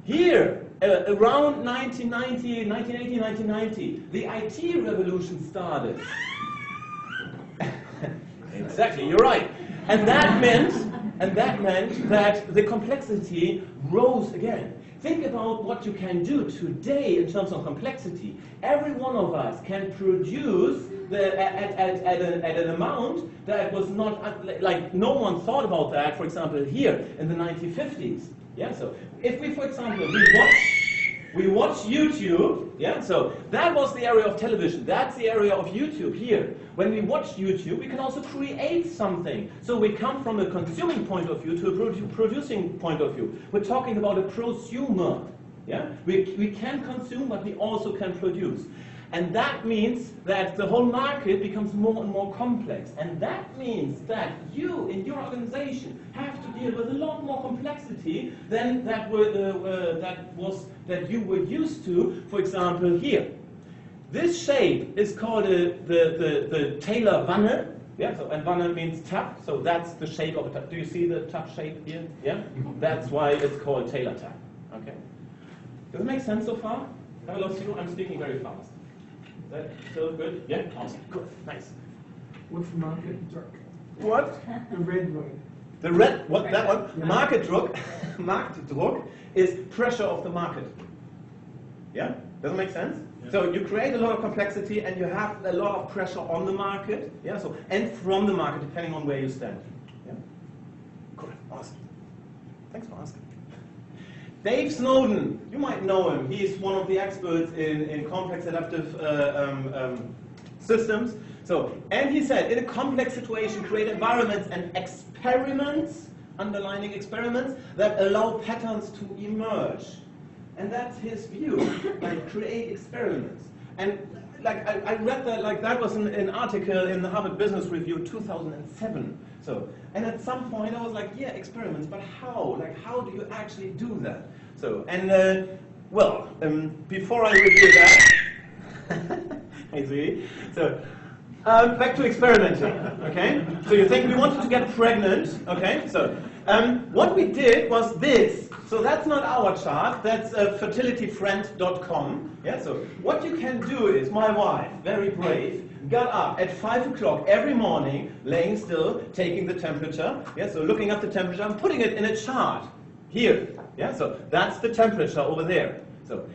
Here, around 1980, 1990, the IT revolution started. Exactly, you're right. And that meant that the complexity rose again. Think about what you can do today in terms of complexity. Every one of us can produce at an amount that was not, like no one thought about that, for example, here in the 1950s. Yeah, so if we, for example, we watch YouTube, yeah, so that was the area of television. That's the area of YouTube here. When we watch YouTube, we can also create something. So we come from a consuming point of view to a producing point of view. We're talking about a prosumer. Yeah? We can consume, but we also can produce. And that means that the whole market becomes more and more complex. And that means that you, in your organization, have to deal with a lot more complexity than that you were used to, for example, here. This shape is called the Taylor Wanne. Yeah, so, and Wanne means tap, so that's the shape of a tap. Do you see the tap shape here? Yeah? That's why it's called Taylor tap. Okay? Does it make sense so far? Have I lost you? I'm speaking very fast. Is that still good? Yeah? Awesome. Good. Nice. What's market drug? What? The red one. The red, what, that one? Yeah. Market drug is pressure of the market. Yeah? Does it make sense? Yeah. So you create a lot of complexity and you have a lot of pressure on the market, yeah, so, and from the market, depending on where you stand. Yeah? Cool. Awesome. Thanks for asking. Dave Snowden, you might know him. He's one of the experts in complex adaptive systems. So, and he said, in a complex situation, create environments and experiments, underlining experiments, that allow patterns to emerge. And that's his view, like create experiments. And like I read that, like that was an article in the Harvard Business Review 2007. So, and at some point I was like, yeah, experiments, but how? Like, how do you actually do that? So, and before I review that, hey, sweetie. So, back to experimenting, okay? So you think we wanted to get pregnant, okay? So, what we did was this. So that's not our chart, that's fertilityfriend.com. Yeah, so what you can do is, my wife, very brave, got up at 5 o'clock every morning, laying still, taking the temperature, yeah, so looking up the temperature and putting it in a chart here. Yeah, so that's the temperature over there. So,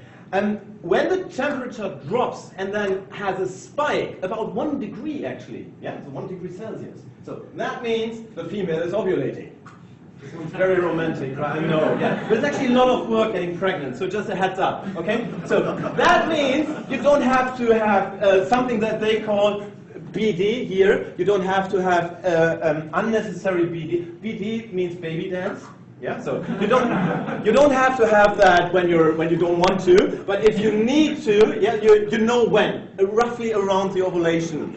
when the temperature drops and then has a spike, about 1 degree actually, yeah, so 1 degree Celsius. So that means the female is ovulating. It's very romantic, right? I know, yeah. But it's actually a lot of work getting pregnant, so just a heads up, okay? So that means you don't have to have something that they call BD here. You don't have to have unnecessary BD. BD means baby dance. Yeah, so you don't have to have that when you don't want to, but if you need to, yeah, you know when, roughly around the ovulation.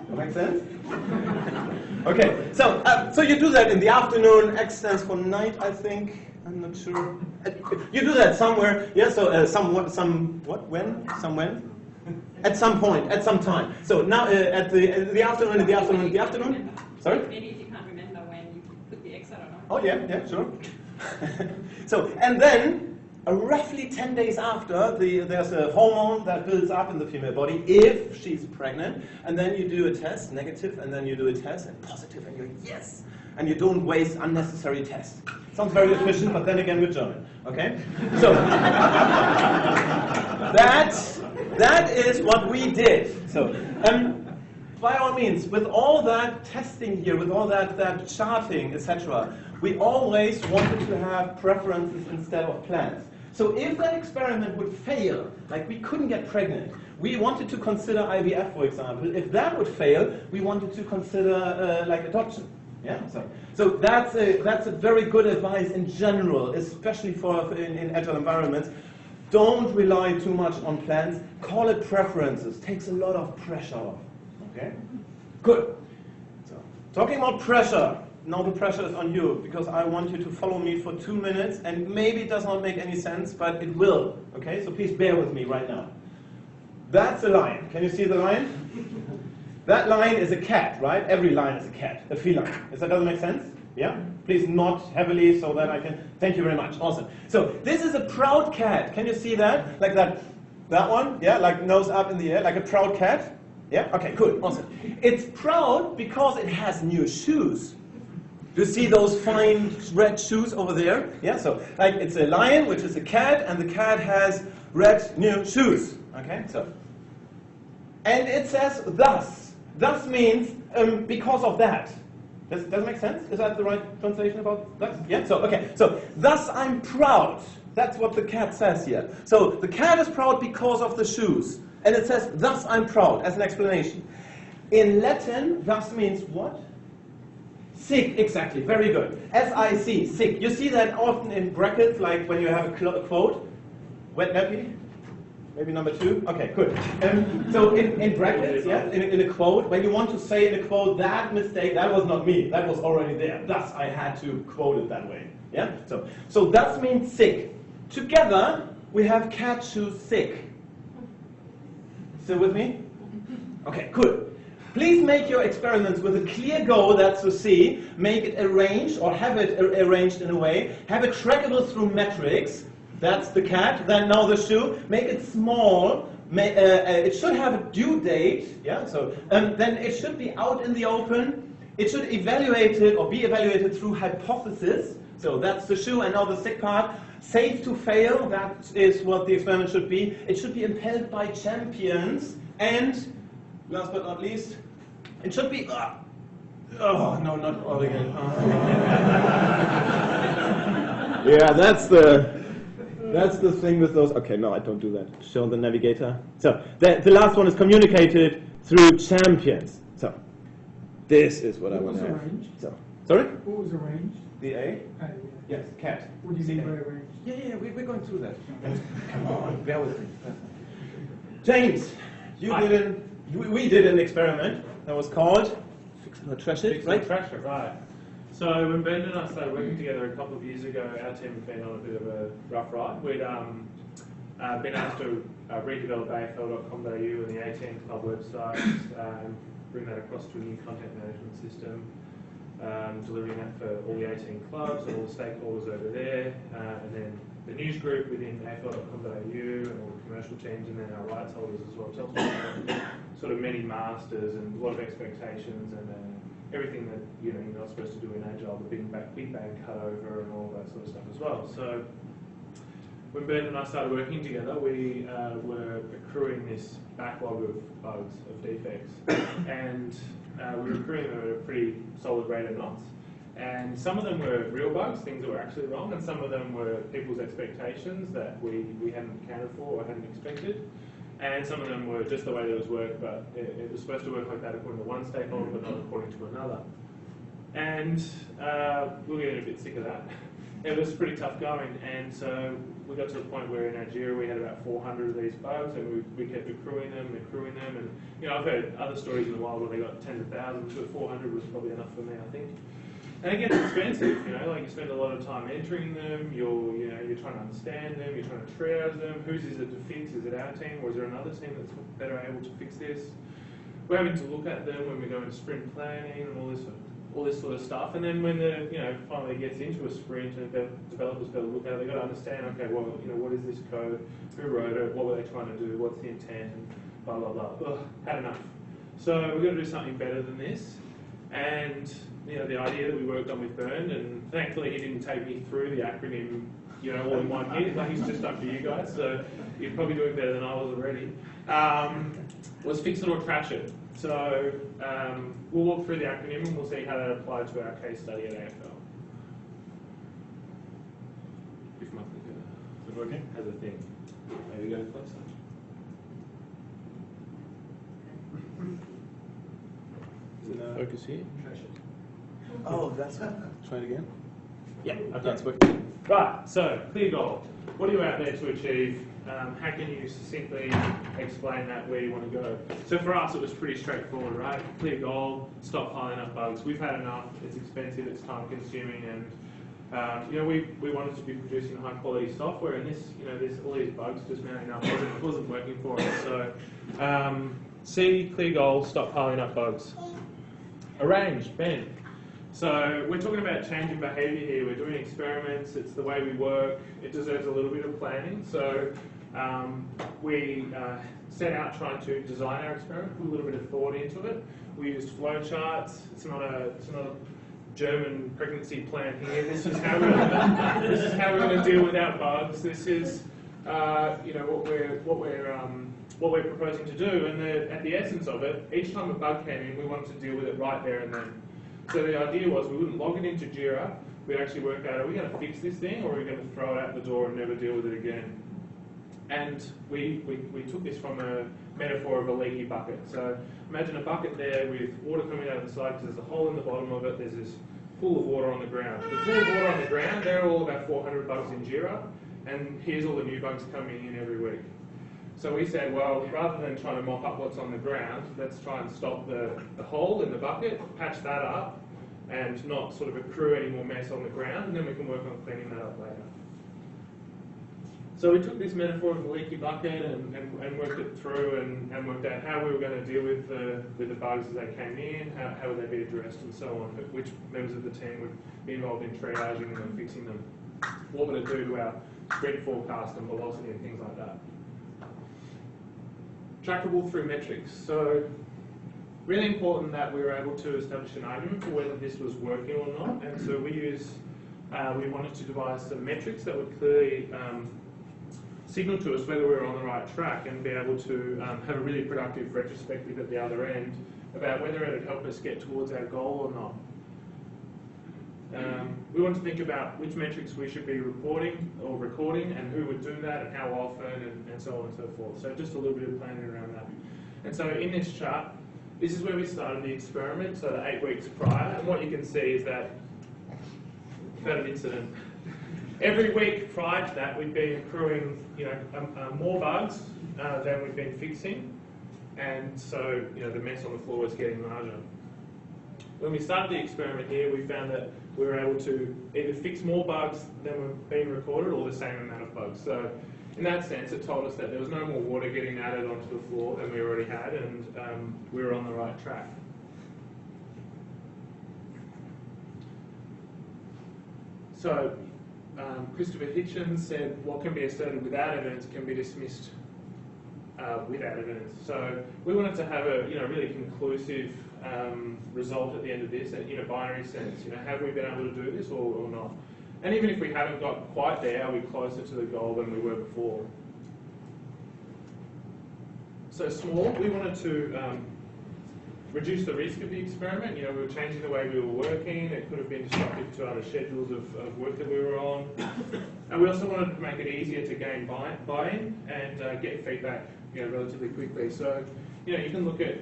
That makes sense? Okay, so you do that in the afternoon. X stands for night, I think. I'm not sure. You do that somewhere, yeah. So when, at some point, at some time. So now at the afternoon. Sorry. Maybe if you can't remember when you put the X, I don't know. Oh yeah, sure. So and then roughly 10 days after, there's a hormone that builds up in the female body if she's pregnant, and then you do a test, negative, and then you do a test, and positive, and you're yes, and you don't waste unnecessary tests. Sounds very efficient, but then again, we're German, okay? So that is what we did. So by all means, with all that testing here, with all that charting, etc., we always wanted to have preferences instead of plans. So if that experiment would fail, like we couldn't get pregnant, we wanted to consider IVF, for example. If that would fail, we wanted to consider like adoption. Yeah. So that's a very good advice in general, especially in agile environments. Don't rely too much on plans. Call it preferences. Takes a lot of pressure off. Okay. Good. So talking about pressure. Now the pressure is on you, because I want you to follow me for 2 minutes, and maybe it does not make any sense, but it will. Okay, so please bear with me right now. That's a lion. Can you see the lion? That lion is a cat, right? Every lion is a cat, a feline. Does that make sense? Yeah? Please nod heavily so that I can... Thank you very much. Awesome. So this is a proud cat. Can you see that? Like that one? Yeah, like nose up in the air, like a proud cat? Yeah? Okay, good. Awesome. It's proud because it has new shoes. Do you see those fine red shoes over there? Yeah, so like it's a lion, which is a cat, and the cat has red new shoes. Okay, so. And it says thus. Thus means because of that. Does that make sense? Is that the right translation about thus? Yeah, so, okay. So, thus I'm proud. That's what the cat says here. So, the cat is proud because of the shoes. And it says, thus I'm proud, as an explanation. In Latin, thus means what? Sick, exactly, very good. S-I-C, sick. You see that often in brackets, like when you have a quote. Wet nappy? Maybe number 2? Okay, good. So in brackets, yeah, in a quote, when you want to say in a quote, that mistake, that was not me, that was already there. Thus, I had to quote it that way. Yeah? So thus means sick. Together, we have cat shoes sick. Still with me? Okay, good. Please make your experiments with a clear goal, that's to see, make it arranged, or have it arranged in a way, have it trackable through metrics, that's the cat, then now the shoe, make it small, it should have a due date, yeah, so then it should be out in the open, it should evaluate it, or be evaluated through hypothesis, so that's the shoe, and now the sick part, safe to fail, that is what the experiment should be, it should be impelled by champions, and last but not least, it should be... oh, no, not all again. Yeah, that's the thing with those... Okay, no, I don't do that. Show the navigator. So, the last one is communicated through champions. So, this is what I want to have. So, sorry? What was arranged? The A? Yes, cat. What do you mean by arranged? Yeah, we're going through that. Come on, bear with me. James, we did an experiment that was called Fix and Trash It, right? Trash It, right. So when Ben and I started working together a couple of years ago, our team had been on a bit of a rough ride. We'd been asked to redevelop AFL.com.au and the 18 Club website, and bring that across to a new content management system, delivering that for all the 18 clubs and all the stakeholders over there, and then the news group within AFL.com.au and all the commercial teams, and then our rights holders as well. So sort of many masters and a lot of expectations, and everything that you're not supposed to do in Agile, the big bang cut over and all that sort of stuff as well. So when Ben and I started working together, we were accruing this backlog of bugs, of defects, and we were accruing them at a pretty solid rate of knots. And some of them were real bugs, things that were actually wrong, and some of them were people's expectations that we hadn't accounted for or hadn't expected. And some of them were just the way that it was worked, but it was supposed to work like that according to one stakeholder, but not according to another. And we were getting a bit sick of that. It was pretty tough going, and so we got to the point where in Nigeria we had about 400 of these bugs, and we kept accruing them, and you know, I've heard other stories in the wild where they got tens of thousands, but 400 was probably enough for me, I think. And it gets expensive, you know, like you spend a lot of time entering them, you're trying to understand them, you're trying to triage them, whose is it to fix, is it our team, or is there another team that's better able to fix this? We're having to look at them when we go into sprint planning and all this sort of stuff, and then when the finally gets into a sprint and developers got to look at it, they've got to understand, okay, well, what is this code, who wrote it, what were they trying to do, what's the intent, and blah blah blah. Ugh, had enough. So we're going to do something better than this, and the idea that we worked on with Bernd, and thankfully he didn't take me through the acronym, all in one hit. Like, he's just done for you guys, so you're probably doing better than I was already. Was fix it or trash it. So we'll walk through the acronym and we'll see how that applied to our case study at AFL. If my computer is it working? Has a thing. Maybe go closer. Is it focus here? Oh, that's it. Try it again. Yeah, okay. That's working. Right, so clear goal. What are you out there to achieve? How can you succinctly explain that where you want to go? So for us, it was pretty straightforward, right? Clear goal, stop piling up bugs. We've had enough. It's expensive. It's time consuming, and we wanted to be producing high quality software, and there's all these bugs just mounting up. It wasn't working for us. So C, clear goal, stop piling up bugs. Arrange, Ben. So we're talking about changing behaviour here. We're doing experiments. It's the way we work. It deserves a little bit of planning. So we set out trying to design our experiment, put a little bit of thought into it. We used flowcharts. It's not a German pregnancy plan here. This is how we're going to deal with our bugs. This is what we're proposing to do. And at the essence of it, each time a bug came in, we wanted to deal with it right there and then. So the idea was we wouldn't log it into Jira, we'd actually work out, are we going to fix this thing or are we going to throw it out the door and never deal with it again? And we took this from a metaphor of a leaky bucket. So imagine a bucket there with water coming out of the side because there's a hole in the bottom of it, there's this pool of water on the ground. The pool of water on the ground, there are all about 400 bugs in Jira, and here's all the new bugs coming in every week. So we said, well, rather than trying to mop up what's on the ground, let's try and stop the hole in the bucket, patch that up, and not sort of accrue any more mess on the ground, and then we can work on cleaning that up later. So we took this metaphor of the leaky bucket and worked it through and worked out how we were going to deal with the bugs as they came in, how would they be addressed and so on, which members of the team would be involved in triaging them and fixing them, what would it do to our sprint forecast and velocity and things like that. Trackable through metrics. So really important that we were able to establish an argument for whether this was working or not. And so we wanted to devise some metrics that would clearly signal to us whether we were on the right track and be able to have a really productive retrospective at the other end about whether it would help us get towards our goal or not. We want to think about which metrics we should be reporting or recording and who would do that and how often and so on and so forth. So just a little bit of planning around that. And so in this chart, this is where we started the experiment, so the 8 weeks prior. And what you can see is that we've had an incident. Every week prior to that, we've been accruing more bugs than we've been fixing. And so the mess on the floor is getting larger. When we started the experiment here, we found that we were able to either fix more bugs than were being recorded or the same amount of bugs. So in that sense, it told us that there was no more water getting added onto the floor than we already had, and we were on the right track. So Christopher Hitchens said, what can be asserted without evidence can be dismissed without evidence. So we wanted to have a really conclusive result at the end of this, in a binary sense. Have we been able to do this or not? And even if we haven't got quite there, are we closer to the goal than we were before? So small, we wanted to reduce the risk of the experiment. We were changing the way we were working. It could have been disruptive to other schedules of work that we were on. And we also wanted to make it easier to gain buy-in and get feedback relatively quickly. So you can look at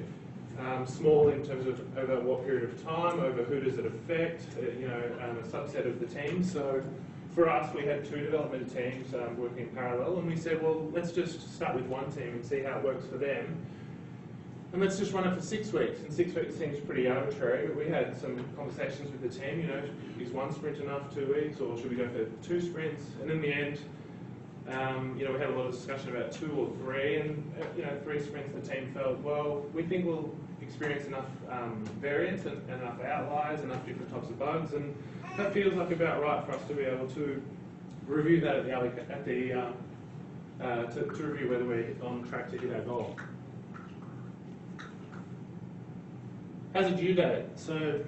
small in terms of over what period of time, over who does it affect, a subset of the teams. So for us, we had 2 development teams working in parallel, and we said, well, let's just start with one team and see how it works for them. And let's just run it for 6 weeks. And 6 weeks seems pretty arbitrary, but we had some conversations with the team, is 1 sprint enough, 2 weeks, or should we go for 2 sprints? And in the end, we had a lot of discussion about 2 or 3, and 3 sprints the team felt, well, we think we'll experience enough variance and enough outliers, enough different types of bugs, and that feels like about right for us to be able to review that to review whether we're on track to hit our goal. As a due date, so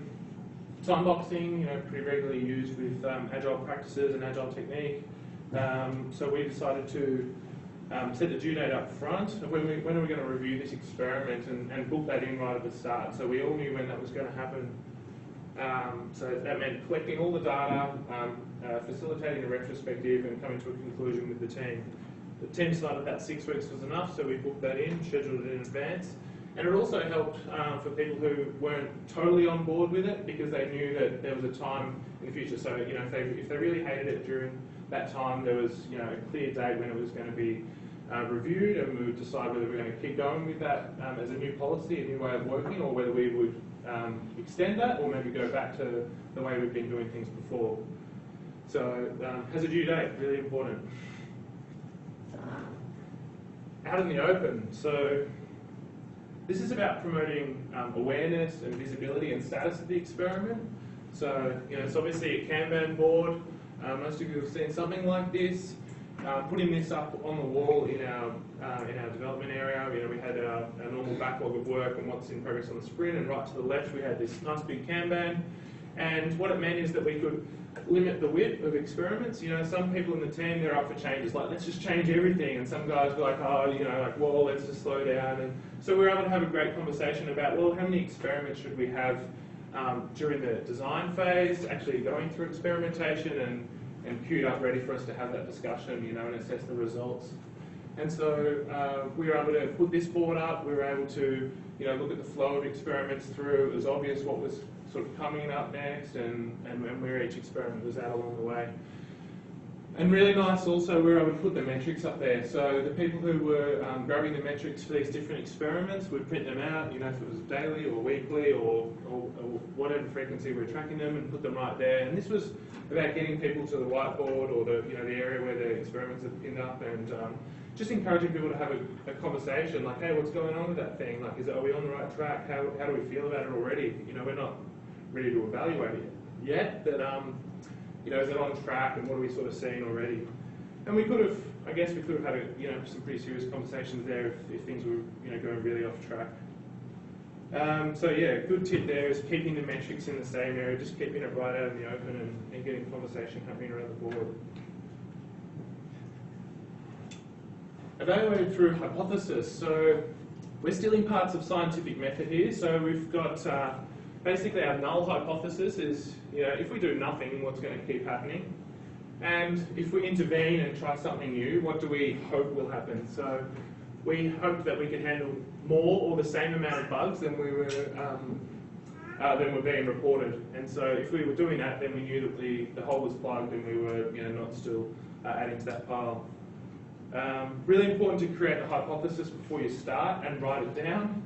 time boxing, pretty regularly used with agile practices and agile technique. So we decided to set the due date up front. When are we going to review this experiment and book that in right at the start? So we all knew when that was going to happen. So that meant collecting all the data, facilitating a retrospective, and coming to a conclusion with the team. The team decided that 6 weeks was enough, so we booked that in, scheduled it in advance. And it also helped for people who weren't totally on board with it, because they knew that there was a time in the future. So if they really hated it during that time, there was a clear date when it was going to be reviewed, and we would decide whether we're going to keep going with that as a new policy, a new way of working, or whether we would extend that, or maybe go back to the way we've been doing things before. So has a due date, really important. Out in the open. So this is about promoting awareness and visibility and status of the experiment. So, it's obviously a Kanban board. Most of you have seen something like this. Putting this up on the wall in our development area, we had our normal backlog of work and what's in progress on the sprint, and right to the left we had this nice big Kanban. And what it meant is that we could limit the width of experiments. Some people in the team, they're up for changes, like let's just change everything, and some guys were like, well, let's just slow down. And so we were able to have a great conversation about, well, how many experiments should we have during the design phase, actually going through experimentation and queued up ready for us to have that discussion, and assess the results. And so we were able to put this board up. We were able to, look at the flow of experiments through. It was obvious what was sort of coming up next, and where each experiment was at along the way. And really nice also, we were able to put the metrics up there. So the people who were grabbing the metrics for these different experiments would print them out, if it was daily or weekly or whatever frequency we were tracking them, and put them right there. And this was about getting people to the whiteboard or the area where the experiments are pinned up, and just encouraging people to have a conversation, like, hey, what's going on with that thing? Like, are we on the right track? How do we feel about it already? We're not ready to evaluate it yet, but is it on track, and what are we sort of seeing already? And we could have, I guess, had some pretty serious conversations there if things were going really off track. So yeah, good tip there is keeping the metrics in the same area, just keeping it right out in the open, and getting conversation happening around the board. Evaluated through hypothesis. So we're still in parts of scientific method here. So we've got basically our null hypothesis is, if we do nothing, what's going to keep happening? And if we intervene and try something new, what do we hope will happen? So we hoped that we could handle more or the same amount of bugs than were being reported. And so if we were doing that, then we knew that the hole was plugged, and we were not still adding to that pile. Really important to create the hypothesis before you start and write it down.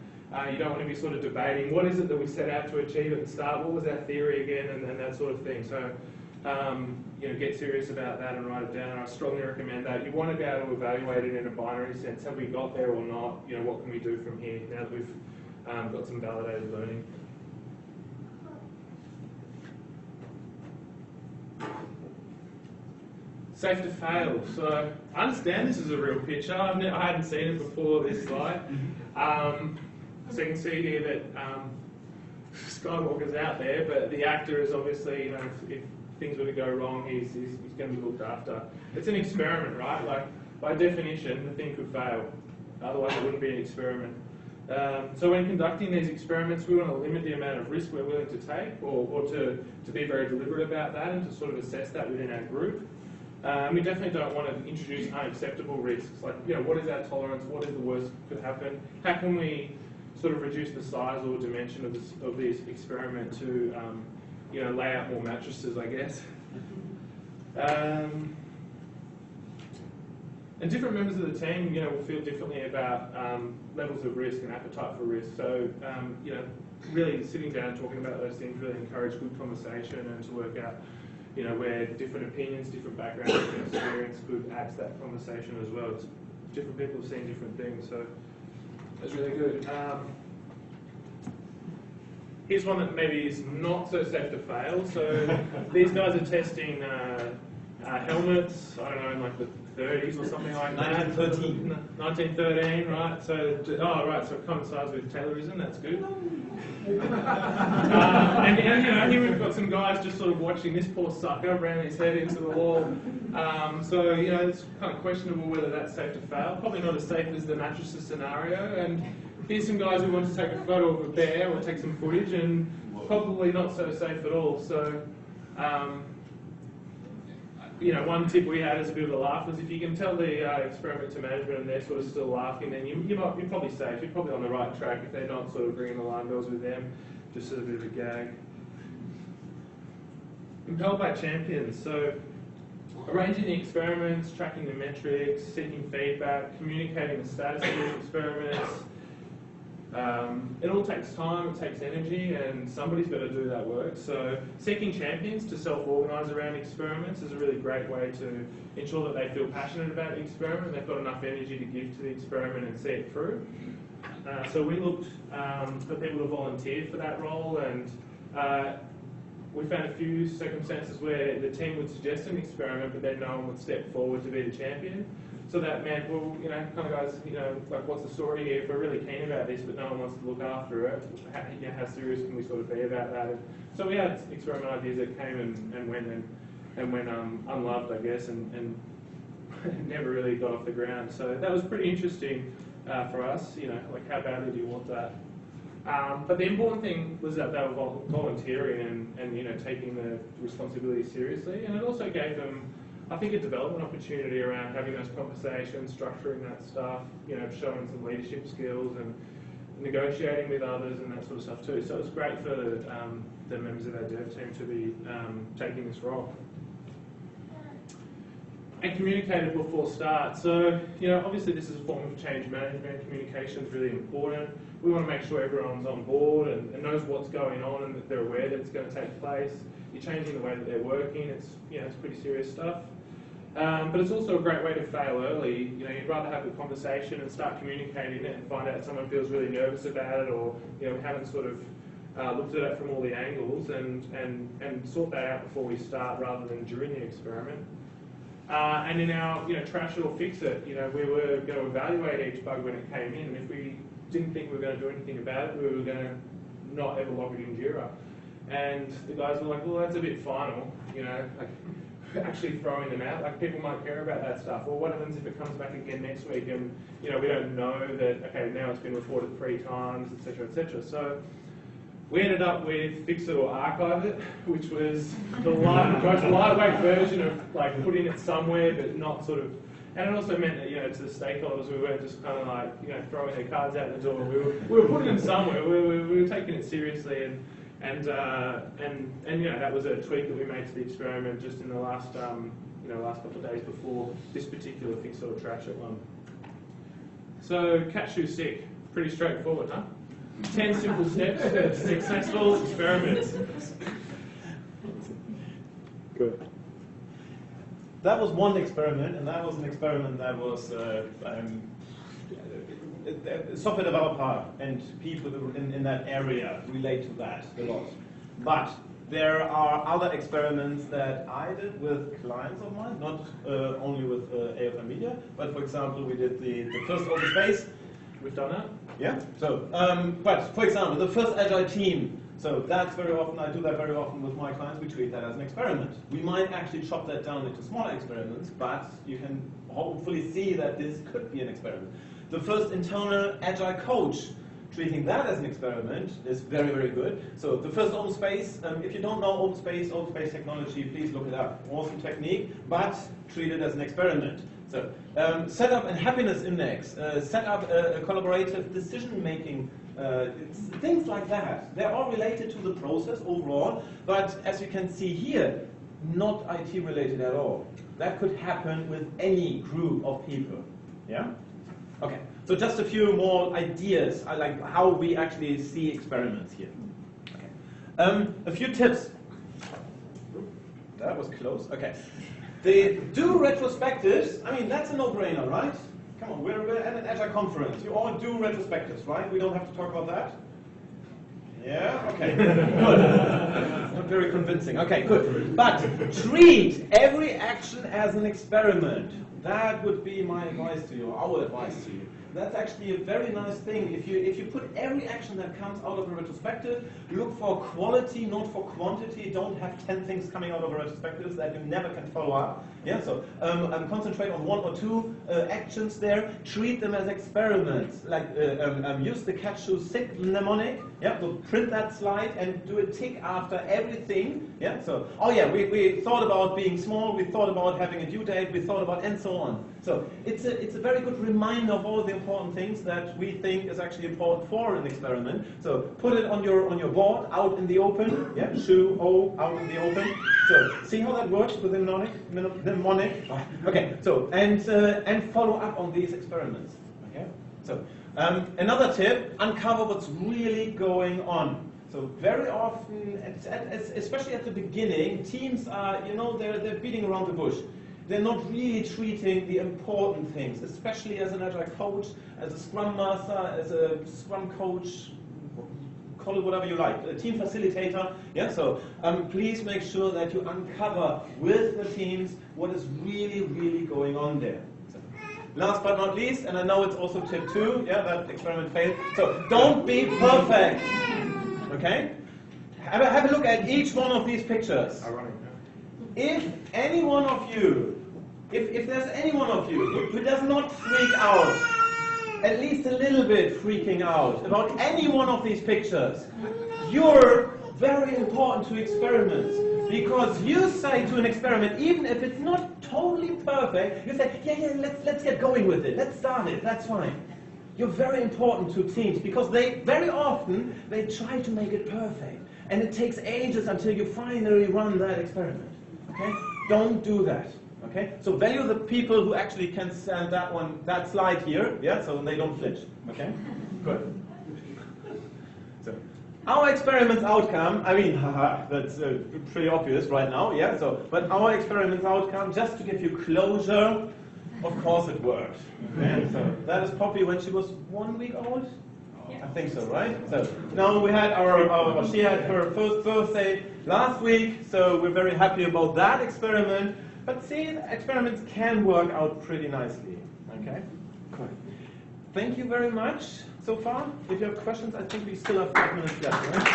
You don't want to be sort of debating, what is it that we set out to achieve at the start, what was our theory again, and that sort of thing. So, get serious about that and write it down. I strongly recommend that. You want to be able to evaluate it in a binary sense. Have we got there or not? What can we do from here now that we've got some validated learning? Safe to fail. So I understand this is a real picture. I hadn't seen it before this slide. So you can see here that Skywalker's out there, but the actor is obviously, if things were to go wrong, he's going to be looked after. It's an experiment, right? Like, by definition, the thing could fail. Otherwise, it wouldn't be an experiment. So when conducting these experiments, we want to limit the amount of risk we're willing to take, or to be very deliberate about that, and to sort of assess that within our group. We definitely don't want to introduce unacceptable risks. Like, what is our tolerance? What is the worst that could happen? How can we sort of reduce the size or dimension of this experiment to lay out more mattresses, I guess. And different members of the team, will feel differently about levels of risk and appetite for risk. So, really sitting down and talking about those things really encourage good conversation and to work out, where different opinions, different backgrounds, different experience could add to that conversation as well. It's, different people have seen different things, so that's really good. Here's one that maybe is not so safe to fail. So these guys are testing helmets, I don't know, in like the 30s or something like that. 1913. 1913, right? So, so it coincides with Taylorism, that's good. And here we've got some guys just sort of watching this poor sucker ram his head into the wall. So, it's kind of questionable whether that's safe to fail. Probably not as safe as the mattresses scenario. And here's some guys who want to take a photo of a bear or take some footage, and probably not so safe at all. So, one tip we had as a bit of a laugh was if you can tell the experiment to management and they're sort of still laughing, then you're probably safe. You're probably on the right track if they're not sort of ringing alarm bells with them, just as a bit of a gag. Impelled by champions. So arranging the experiments, tracking the metrics, seeking feedback, communicating the status of these experiments. It all takes time, it takes energy, and somebody's got to do that work. So seeking champions to self-organise around experiments is a really great way to ensure that they feel passionate about the experiment, they've got enough energy to give to the experiment and see it through. So we looked for people to volunteer for that role, and we found a few circumstances where the team would suggest an experiment, but then no one would step forward to be the champion. So that meant, well, kind of guys, like what's the story here? If we're really keen about this, but no one wants to look after it, how serious can we sort of be about that? And so we had experiment ideas that came and went unloved, I guess, and never really got off the ground. So that was pretty interesting for us, like how badly do you want that? But the important thing was that they were volunteering and taking the responsibility seriously, and it also gave them, I think, a development opportunity around having those conversations, structuring that stuff, showing some leadership skills and negotiating with others and that sort of stuff too. So it was great for the members of our dev team to be taking this role. And communicated before start. So, obviously this is a form of change management. Communication is really important. We want to make sure everyone's on board and knows what's going on and that they're aware that it's going to take place. You're changing the way that they're working. It's pretty serious stuff. But it's also a great way to fail early. You'd rather have the conversation and start communicating it and find out someone feels really nervous about it, or we haven't sort of looked at it from all the angles and sort that out before we start rather than during the experiment. And in our trash it or fix it, we were going to evaluate each bug when it came in, and if we didn't think we were going to do anything about it, we were going to not ever log it in Jira. And the guys were like, well, that's a bit final, like actually throwing them out. Like, people might care about that stuff. Well, what happens if it comes back again next week and we don't know that, okay, now it's been reported 3 times, etc., etc. So we ended up with fix it or archive it, which was the most lightweight version of like putting it somewhere but not sort of. And it also meant that, to the stakeholders, we weren't just kind of like, throwing their cards out the door. We were putting them somewhere. We were taking it seriously, and that was a tweak that we made to the experiment just in the last couple of days before this particular fix or trash it one. So cat shoe sick, pretty straightforward, huh? 10 simple steps to successful experiments. Good. That was one experiment, and that was an experiment that was software developer and people in that area relate to that a lot. But there are other experiments that I did with clients of mine, not only with AFM Media, but for example, we did the first open space. We've done that. Yeah. So, but for example, the first agile team. So that's very often, I do that very often with my clients, we treat that as an experiment. We might actually chop that down into smaller experiments, but you can hopefully see that this could be an experiment. The first internal agile coach. treating that as an experiment is very, very good. So the first open space, if you don't know open space technology, please look it up. Awesome technique, but treat it as an experiment. So set up a happiness index, set up a collaborative decision-making, things like that. They're all related to the process overall, but as you can see here, not IT related at all. That could happen with any group of people. Yeah? Okay, so just a few more ideas, like how we actually see experiments here. Okay. A few tips. That was close. Okay. They do retrospectives. I mean, that's a no-brainer, right? Come on, we're at an Agile conference. You all do retrospectives, right? We don't have to talk about that? Yeah? Okay, good. Not very convincing. Okay, good. But treat every action as an experiment. That would be my advice to you, our advice to you. That's actually a very nice thing. If you put every action that comes out of a retrospective, look for quality, not for quantity. Don't have 10 things coming out of a retrospective that you never can follow up. Yeah, so concentrate on 1 or 2 actions there. Treat them as experiments. Like use the catch-to sick mnemonic. Yeah, so print that slide and do a tick after everything. Yeah, so oh yeah, we thought about being small. We thought about having a due date. We thought about and so on. So it's a very good reminder of all the important things that we think is actually important for an experiment. So put it on your board, out in the open. Yeah, out in the open. So see how that works with the mnemonic. Okay. So and follow up on these experiments. Okay. So another tip: uncover what's really going on. So very often, especially at the beginning, teams are they're beating around the bush. They're not really treating the important things, especially as an Agile coach, as a Scrum Master, as a Scrum coach, call it whatever you like, a team facilitator. Yeah, so please make sure that you uncover with the teams what is really, really going on there. So, last but not least, and I know it's also tip 2, yeah, that experiment failed. So don't be perfect, okay? Have a look at each one of these pictures. If any one of you, if there's any one of you who does not freak out, at least a little bit freaking out about any one of these pictures, you're very important to experiments. Because you say to an experiment, even if it's not totally perfect, you say, yeah, let's get going with it. Let's start it. That's fine. You're very important to teams because very often they try to make it perfect. And it takes ages until you finally run that experiment. Okay? Don't do that. Okay? So value the people who actually can stand that slide here, yeah, so they don't flinch. Okay? Good. So our experiment's outcome, I mean, that's pretty obvious right now, yeah, so but our experiment's outcome, just to give you closure, of course it worked. Okay? So that is Poppy when she was 1 week old? I think so, right? So now we had she had her first birthday last week, so we're very happy about that experiment. But see, experiments can work out pretty nicely. Okay? Cool. Thank you very much so far. If you have questions, I think we still have 5 minutes left, right?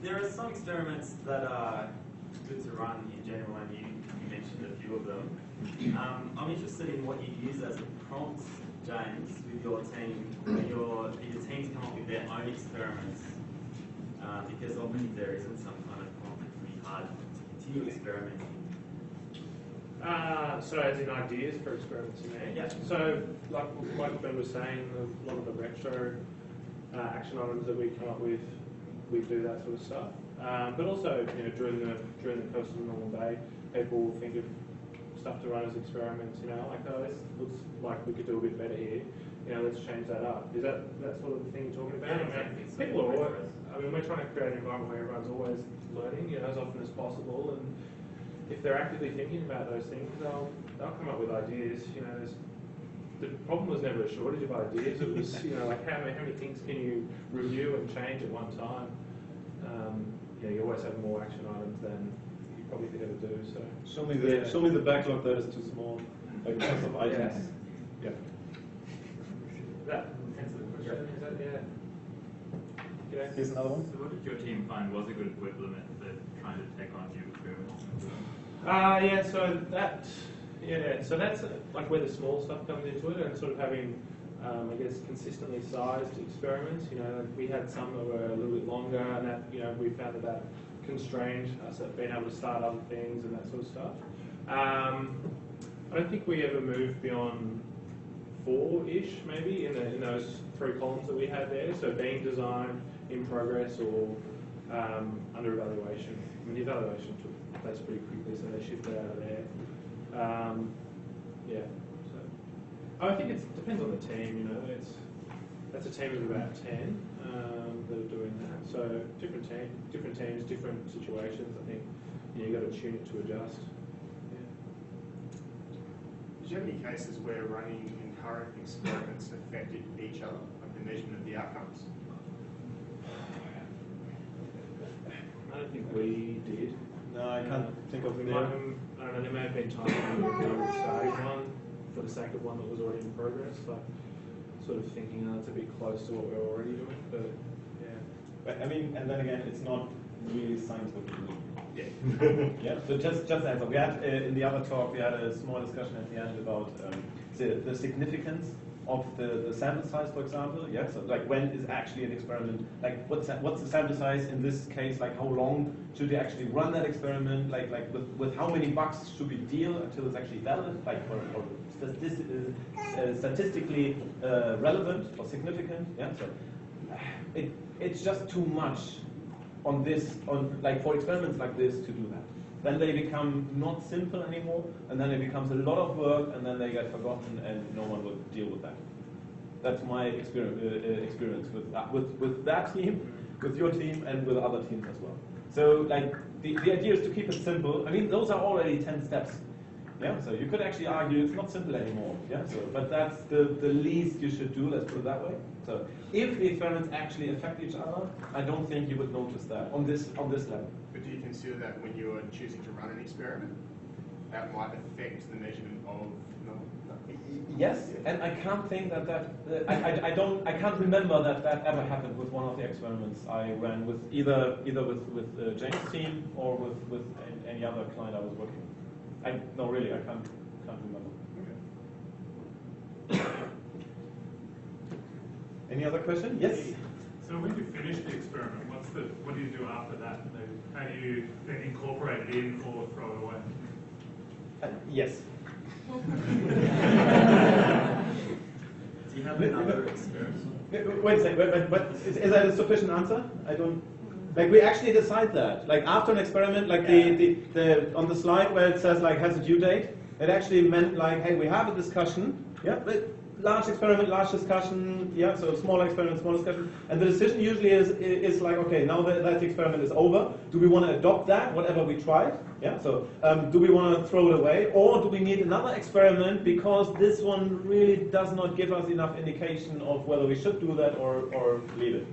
There are some experiments that are good to run in general, and you mentioned a few of them. I'm interested in what you use as a prompt, James, with your team, when your teams come up with their own experiments, because often if there isn't some kind of prompt, it's really hard to continue experimenting. So as in ideas for experiments, you mean? Yeah. So like Ben was saying, a lot of the retro action items that we come up with, we do that sort of stuff. But also, during the course of a normal day, people will think of stuff to run as experiments. Like, oh, this looks like we could do a bit better here. Let's change that up. Is that sort of the thing you're talking about? Yeah, exactly. People are always. We're trying to create an environment where everyone's always learning, as often as possible. And if they're actively thinking about those things, they'll come up with ideas. The problem was never a shortage of ideas. It was, like how many things can you review and change at one time? You always have more action items than you probably could ever do. So show me the backlog that is too small, like lots of items. Yeah. That answers the question. Is that Here's another one. So what did your team find was a good equivalent for trying to take on new experiments? Yeah, so that's like where the small stuff comes into it, and sort of having, I guess, consistently sized experiments. You know, we had some that were a little bit longer, and that, you know, we found that constrained us at being able to start other things and that sort of stuff. I don't think we ever moved beyond 4-ish, maybe, in those 3 columns that we had there. So being designed, in progress, or under evaluation. I mean, the evaluation took place pretty quickly, so they shifted out of there. Yeah. So I think it depends on the team. You know, that's a team of about 10 that are doing that. So different teams, different situations. I think you got to tune it to adjust. Did you have any cases where running concurrent experiments affected each other, like the measurement of the outcomes? I don't think we did. No, I can't think of it. I don't know, there may have been times when we were starting one for the sake of one that was already in progress, like sort of thinking, oh, it's a bit close to what we're already doing, but yeah. But, I mean, and then again, it's not really science what we do. Yeah. Yeah, so just as we had in the other talk, we had a small discussion at the end about the significance of the sample size, for example. Yeah, so like when is actually an experiment, like what's the sample size in this case, like how long should we actually run that experiment, like with how many bugs should we deal until it's actually valid, like or statistically relevant or significant. Yeah, so it's just too much on this, like for experiments like this to do that. Then they become not simple anymore, and then it becomes a lot of work, and then they get forgotten, and no one will deal with that. That's my experience with that team, with your team, and with other teams as well. So, like, the idea is to keep it simple. I mean, those are already 10 steps. Yeah, so you could actually argue it's not simple anymore. Yeah, so but that's the least you should do. Let's put it that way. So, if the experiments actually affect each other, I don't think you would notice that on this level. But do you consider that when you're choosing to run an experiment, that might affect the measurement of number? Yes, and I can't think that I can't remember that ever happened with one of the experiments I ran with either with James' team or with any other client I was working with. No, really, I can't remember. Okay. Any other question? Yes. So when you finish the experiment, what do you do after that? How do you then incorporate it in or throw it away? Yes. Do you have another experiment? Wait a second, but is that a sufficient answer? I don't. Like we actually decide that. Like after an experiment, like the on the slide where it says like has a due date, it actually meant like, hey, we have a discussion. Yeah. But large experiment, large discussion. Yeah. So small experiment, small discussion. And the decision usually is like, okay, now that the experiment is over, do we want to adopt that, whatever we tried? Yeah. So do we want to throw it away, or do we need another experiment because this one really does not give us enough indication of whether we should do that or leave it?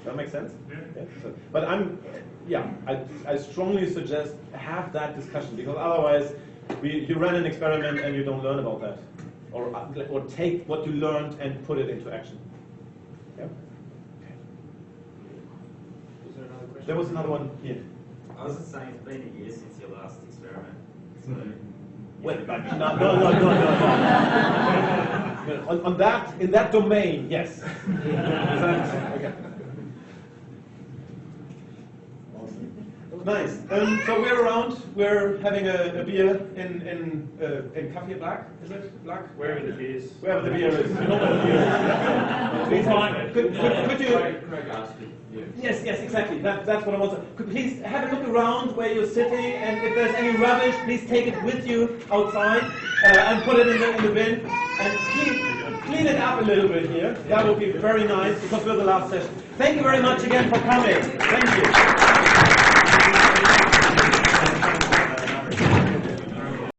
That makes sense? Yeah. So, but I strongly suggest have that discussion, because otherwise you run an experiment and you don't learn about that, or take what you learned and put it into action. Yeah. Was there another question? There was another one here. I was just saying it's been a year since your last experiment. So, Wait, but no. On that, in that domain, yes. Okay. Nice. So we're around. We're having a beer in Café Black. Is it Black? Wherever the beer is. Wherever the beer is. You know where the beer is. Please find it. Could you? Craig asked you. Yes, exactly. That's what I want to. Could please have a look around where you're sitting, and if there's any rubbish, please take it with you outside and put it in the bin, and clean it up a little bit here. That would be very nice, because we're the last session. Thank you very much again for coming. Thank you.